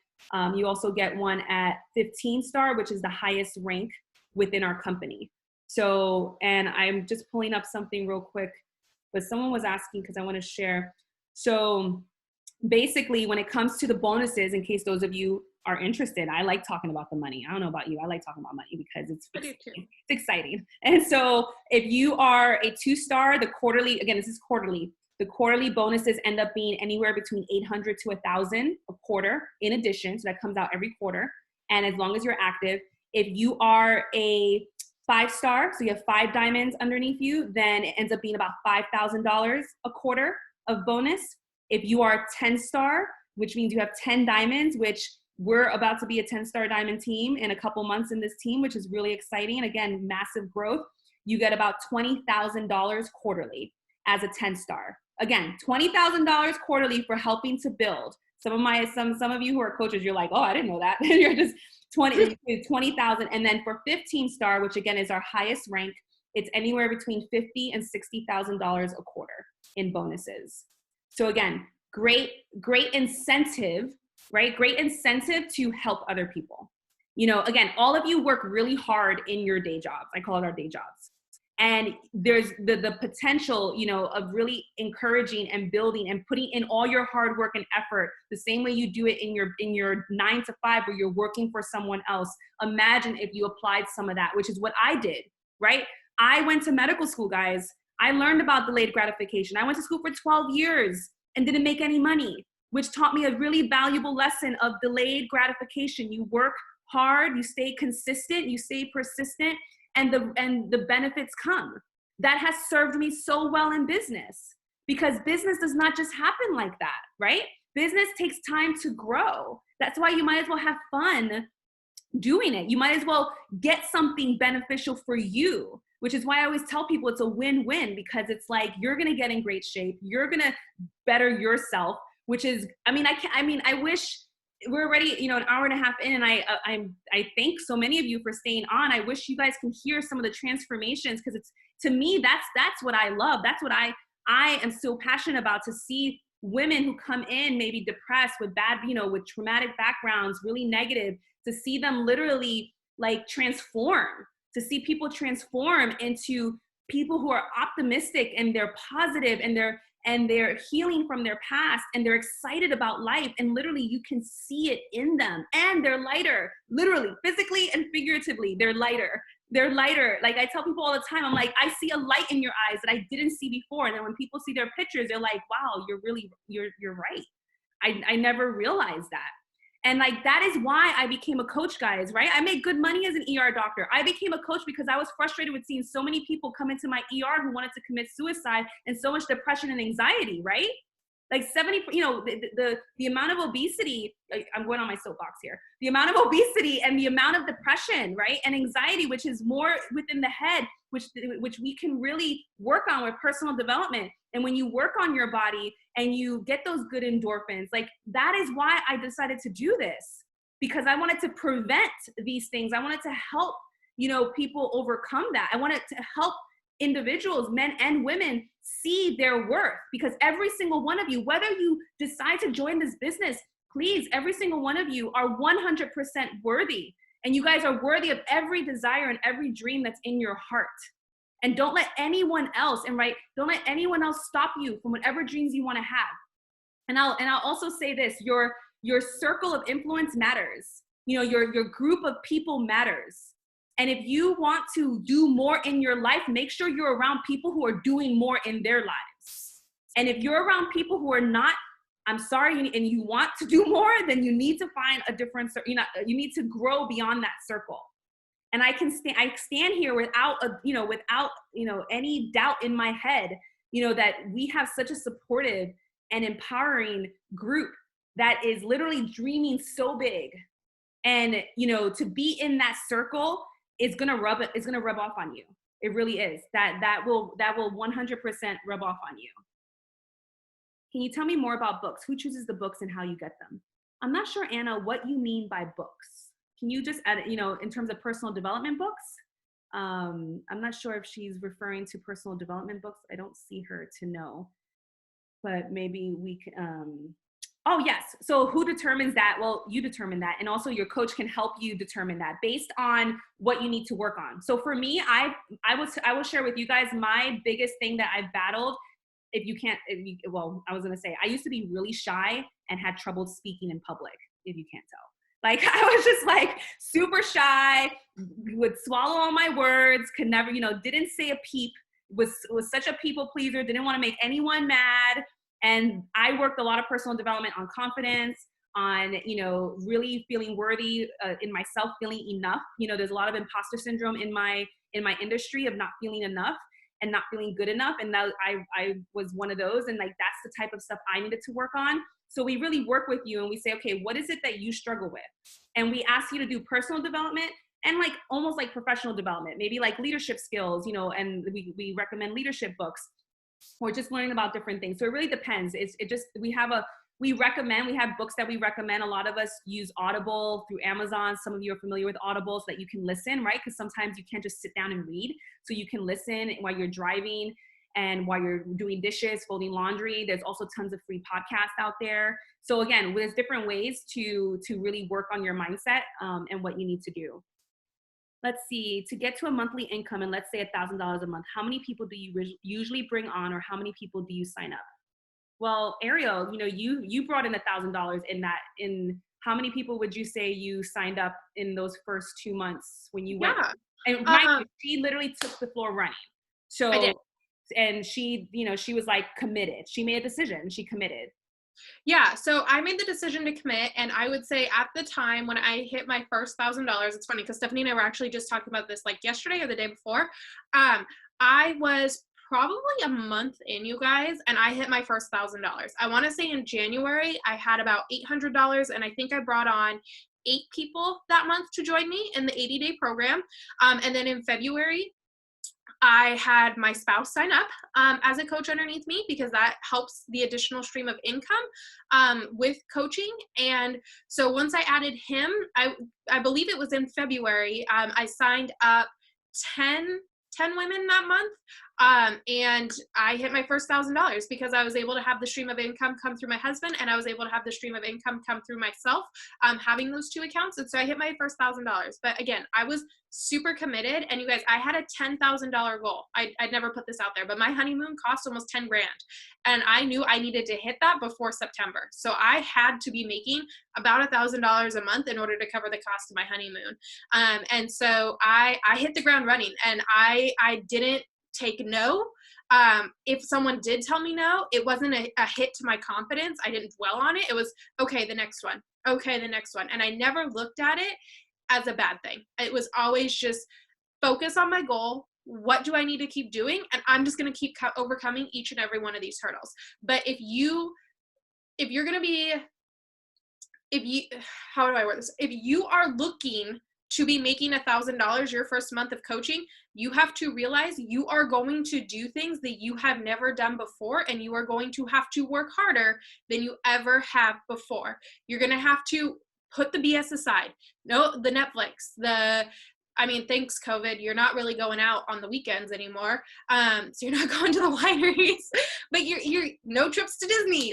you also get one at 15-star, which is the highest rank within our company. So, and I'm just pulling up something real quick, but someone was asking because I want to share. So basically, when it comes to the bonuses, in case those of you are interested, I like talking about the money. I don't know about you. I like talking about money because it's exciting. And so if you are a 2-star, the quarterly, again, this is quarterly, the quarterly bonuses end up being anywhere between $800 to $1,000 a quarter in addition. So that comes out every quarter. And as long as you're active, if you are a 5-star, so you have 5 diamonds underneath you, then it ends up being about $5,000 a quarter of bonus. If you are 10-star, which means you have 10 diamonds, which we're about to be a 10-star diamond team in a couple months in this team, which is really exciting. And again, massive growth. You get about $20,000 quarterly as a 10-star. Again, $20,000 quarterly for helping to build. Some of you who are coaches, you're like, oh, I didn't know that. You're just 20,000. And then for 15-star, which again is our highest rank, it's anywhere between $50,000 and $60,000 a quarter in bonuses. So again, great incentive, right? Great incentive to help other people. Again, all of you work really hard in your day jobs. I call it our day jobs. And there's the potential, of really encouraging and building and putting in all your hard work and effort the same way you do it in your 9 to 5 where you're working for someone else. Imagine if you applied some of that, which is what I did, right? I went to medical school, guys. I learned about delayed gratification. I went to school for 12 years and didn't make any money, which taught me a really valuable lesson of delayed gratification. You work hard, you stay consistent, you stay persistent, and the benefits come. That has served me so well in business, because business does not just happen like that, right? Business takes time to grow. That's why you might as well have fun doing it. You might as well get something beneficial for you, which is why I always tell people it's a win-win, because it's like, you're going to get in great shape. You're going to better yourself, which is, I wish we're already, an hour and a half in, and I thank so many of you for staying on. I wish you guys can hear some of the transformations, because it's, to me, that's what I love. That's what I am so passionate about, to see women who come in maybe depressed with bad, with traumatic backgrounds, really negative, to see them literally like transform, to see people transform into people who are optimistic, and they're positive, and they're healing from their past, and they're excited about life, and literally you can see it in them, and they're lighter, literally, physically and figuratively, they're lighter. They're lighter. Like I tell people all the time, I'm like, I see a light in your eyes that I didn't see before. And then when people see their pictures, they're like, wow, you're right. I never realized that. And like, that is why I became a coach, guys, right? I made good money as an ER doctor. I became a coach because I was frustrated with seeing so many people come into my ER who wanted to commit suicide, and so much depression and anxiety, right? Like 70, the amount of obesity, I'm going on my soapbox here, the amount of obesity and the amount of depression, right? And anxiety, which is more within the head, which we can really work on with personal development. And when you work on your body and you get those good endorphins, like that is why I decided to do this, because I wanted to prevent these things. I wanted to help, people overcome that. I wanted to help individuals, men and women, see their worth, because every single one of you, whether you decide to join this business, please, every single one of you are 100% worthy, and you guys are worthy of every desire and every dream that's in your heart. And don't let anyone else, don't let anyone else stop you from whatever dreams you want to have. And I'll also say this, your circle of influence matters. Your group of people matters. And if you want to do more in your life, make sure you're around people who are doing more in their lives. And if you're around people who are not, I'm sorry, and you want to do more, then you need to find a different, you need to grow beyond that circle. And I stand here without any doubt in my head, that we have such a supportive and empowering group that is literally dreaming so big. And, to be in that circle is going to rub off on you. It really is. That will 100% rub off on you. Can you tell me more about books? Who chooses the books and how you get them? I'm not sure, Anna, what you mean by books. Can you just add, in terms of personal development books? I'm not sure if she's referring to personal development books. I don't see her to know, but maybe we can, oh yes. So who determines that? Well, you determine that. And also your coach can help you determine that based on what you need to work on. So for me, I will share with you guys my biggest thing that I've battled. I was going to say, I used to be really shy and had trouble speaking in public, if you can't tell. Like I was just like super shy, would swallow all my words, could never, didn't say a peep, was such a people pleaser, didn't want to make anyone mad. And I worked a lot of personal development on confidence, on, really feeling worthy in myself, feeling enough. There's a lot of imposter syndrome in my industry of not feeling enough and not feeling good enough. And that I was one of those. And like, that's the type of stuff I needed to work on. So we really work with you and we say, okay, what is it that you struggle with? And we ask you to do personal development and like almost like professional development, maybe like leadership skills, and we recommend leadership books or just learning about different things. So it really depends. We have books that we recommend. A lot of us use Audible through Amazon. Some of you are familiar with Audible so that you can listen, right? Because sometimes you can't just sit down and read. So you can listen while you're driving and while you're doing dishes, folding laundry. There's also tons of free podcasts out there. So again, there's different ways to really work on your mindset and what you need to do. Let's see, to get to a monthly income and let's say $1,000 a month, how many people do you usually bring on, or how many people do you sign up? Well, Ariel, you brought in $1,000 in how many people would you say you signed up in those first 2 months when you went? And she literally took the floor running. So I did. And she, she was like committed. She made a decision. She committed. Yeah, so I made the decision to commit, and I would say at the time when I hit my first $1,000, it's funny because Stephanie and I were actually just talking about this like yesterday or the day before. I was probably a month in, you guys, and I hit my first $1,000. I want to say in January I had about $800, and I think I brought on 8 people that month to join me in the 80-day program. And then in February, I had my spouse sign up as a coach underneath me because that helps the additional stream of income with coaching. And so once I added him, I believe it was in February, I signed up 10 women that month. And I hit my first $1,000 because I was able to have the stream of income come through my husband, and I was able to have the stream of income come through myself, having those two accounts. And so I hit my first $1,000. But again, I was super committed. And you guys, I had a $10,000 goal. I'd never put this out there, but my honeymoon cost almost 10 grand. And I knew I needed to hit that before September. So I had to be making about $1,000 a month in order to cover the cost of my honeymoon. And so I hit the ground running, and I didn't take no. If someone did tell me no, it wasn't a hit to my confidence. I didn't dwell on it. It was, okay, the next one. Okay, the next one. And I never looked at it as a bad thing. It was always just focus on my goal. What do I need to keep doing? And I'm just going to keep overcoming each and every one of these hurdles. But how do I word this? If you are looking to be making $1,000 your first month of coaching, you have to realize you are going to do things that you have never done before, and you are going to have to work harder than you ever have before. You're going to have to put the BS aside. No, the Netflix, thanks COVID, you're not really going out on the weekends anymore. So you're not going to the wineries, but you're no trips to Disney.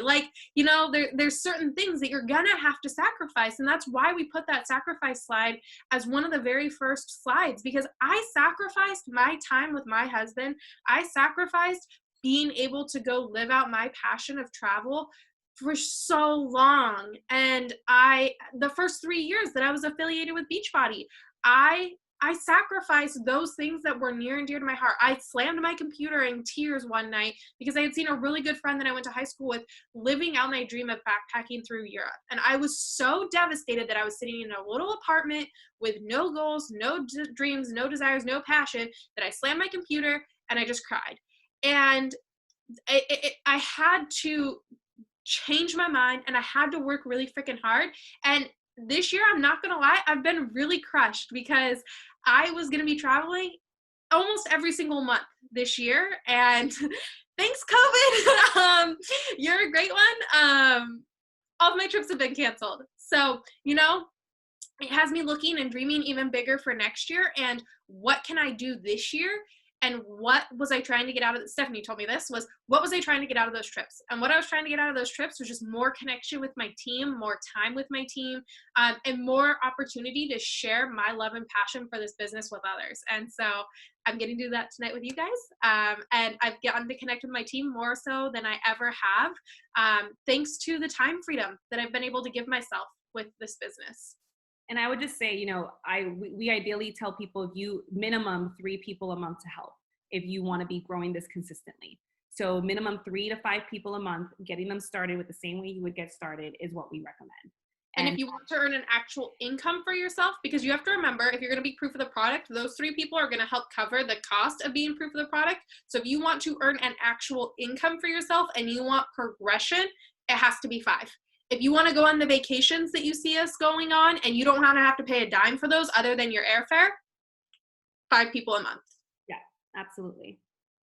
There's certain things that you're gonna have to sacrifice. And that's why we put that sacrifice slide as one of the very first slides, because I sacrificed my time with my husband. I sacrificed being able to go live out my passion of travel for so long. And the first 3 years that I was affiliated with Beachbody, I sacrificed those things that were near and dear to my heart. I slammed my computer in tears one night because I had seen a really good friend that I went to high school with living out my dream of backpacking through Europe. And I was so devastated that I was sitting in a little apartment with no goals, no dreams, no desires, no passion, that I slammed my computer and I just cried. And I had to change my mind, and I had to work really freaking hard. And this year, I'm not going to lie, I've been really crushed because I was going to be traveling almost every single month this year. And thanks, COVID. You're a great one. All of my trips have been canceled. So, it has me looking and dreaming even bigger for next year. And what can I do this year? And what was I trying to get out of it? Stephanie told me this was, what was I trying to get out of those trips? And what I was trying to get out of those trips was just more connection with my team, more time with my team, and more opportunity to share my love and passion for this business with others. And so I'm getting to do that tonight with you guys. And I've gotten to connect with my team more so than I ever have, thanks to the time freedom that I've been able to give myself with this business. And I would just say, we ideally tell people if you minimum 3 people a month to help if you want to be growing this consistently. So minimum 3 to 5 people a month, getting them started with the same way you would get started is what we recommend. And if you want to earn an actual income for yourself, because you have to remember, if you're going to be proof of the product, those 3 people are going to help cover the cost of being proof of the product. So if you want to earn an actual income for yourself and you want progression, it has to be 5. If you want to go on the vacations that you see us going on and you don't want to have to pay a dime for those other than your airfare, 5 people a month. Yeah, absolutely.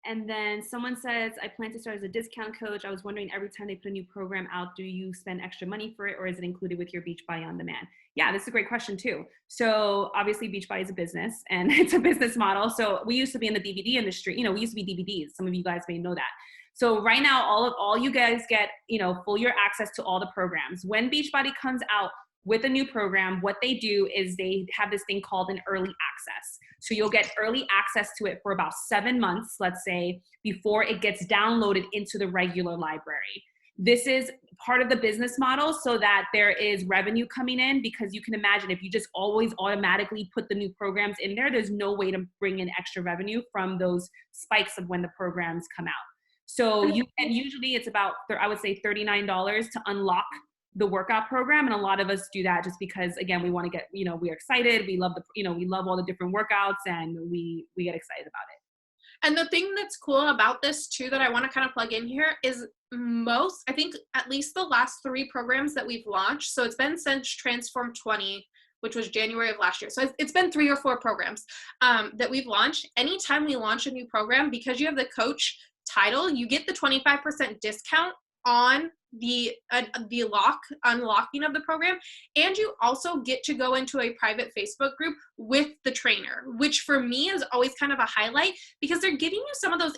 And then someone says, I plan to start as a discount coach. I was wondering, every time they put a new program out, do you spend extra money for it, or is it included with your Beachbody On Demand? Yeah, this is a great question too. So obviously Beachbody is a business, and it's a business model. So we used to be in the DVD industry. We used to be DVDs. Some of you guys may know that. So right now, all you guys get, full year access to all the programs. When Beachbody comes out with a new program, what they do is they have this thing called an early access. So you'll get early access to it for about 7 months, let's say, before it gets downloaded into the regular library. This is part of the business model so that there is revenue coming in, because you can imagine if you just always automatically put the new programs in there, there's no way to bring in extra revenue from those spikes of when the programs come out. So usually it's about, I would say, $39 to unlock the workout program. And a lot of us do that just because, again, we want to get, we're excited. We love we love all the different workouts, and we get excited about it. And the thing that's cool about this too, that I want to kind of plug in here, is I think at least the last 3 programs that we've launched. So it's been since Transform 20. which was January of last year. So it's been 3 or 4 programs that we've launched. Anytime we launch a new program, because you have the coach title, you get the 25% discount on the unlocking of the program, and you also get to go into a private Facebook group with the trainer, which for me is always kind of a highlight, because they're giving you some of those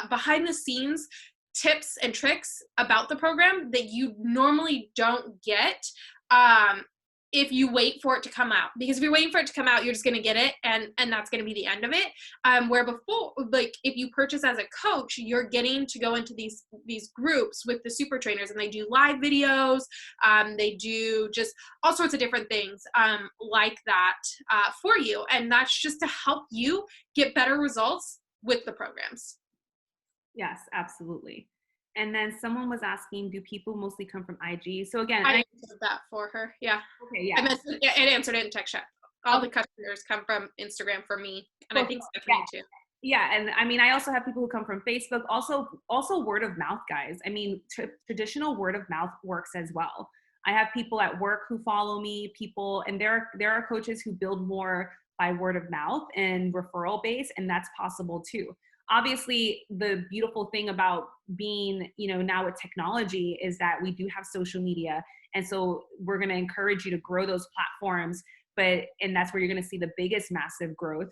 behind the scenes tips and tricks about the program that you normally don't get if you wait for it to come out. Because if you're waiting for it to come out, you're just going to get it, and that's going to be the end of it. Where before, like, if you purchase as a coach, you're getting to go into these groups with the super trainers, and they do live videos, they do just all sorts of different things like that for you, and that's just to help you get better results with the programs. Yes, absolutely. And then someone was asking, do people mostly come from IG? So again, I answered that for her. Yeah. Okay, yeah. I answered it in text chat. All the customers come from Instagram for me, and I think Stephanie too. Yeah, and I mean, I also have people who come from Facebook. Also word of mouth, guys. I mean, traditional word of mouth works as well. I have people at work who follow me. And there are coaches who build more by word of mouth and referral base, and that's possible too. Obviously, the beautiful thing about being, now with technology is that we do have social media. And so we're going to encourage you to grow those platforms, and that's where you're going to see the biggest massive growth.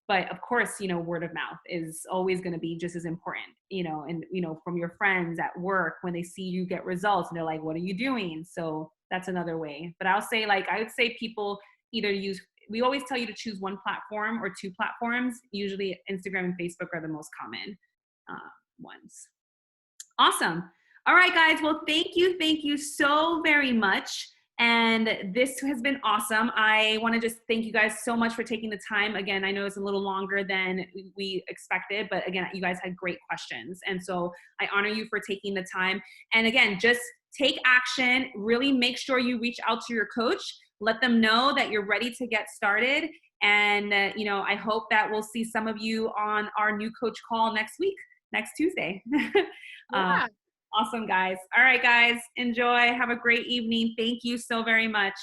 But of course, word of mouth is always going to be just as important, and, from your friends at work, when they see you get results and they're like, what are you doing? So that's another way. But I would say people either we always tell you to choose one platform or 2 platforms. Usually Instagram and Facebook are the most common ones. Awesome. All right, guys. Well, thank you so very much. And this has been awesome. I want to just thank you guys so much for taking the time. Again, I know it's a little longer than we expected, but again, you guys had great questions. And so I honor you for taking the time. And again, just take action. Really make sure you reach out to your coach. Let them know that you're ready to get started. And, I hope that we'll see some of you on our new coach call next Tuesday. Yeah. Awesome, guys. All right, guys, enjoy. Have a great evening. Thank you so very much.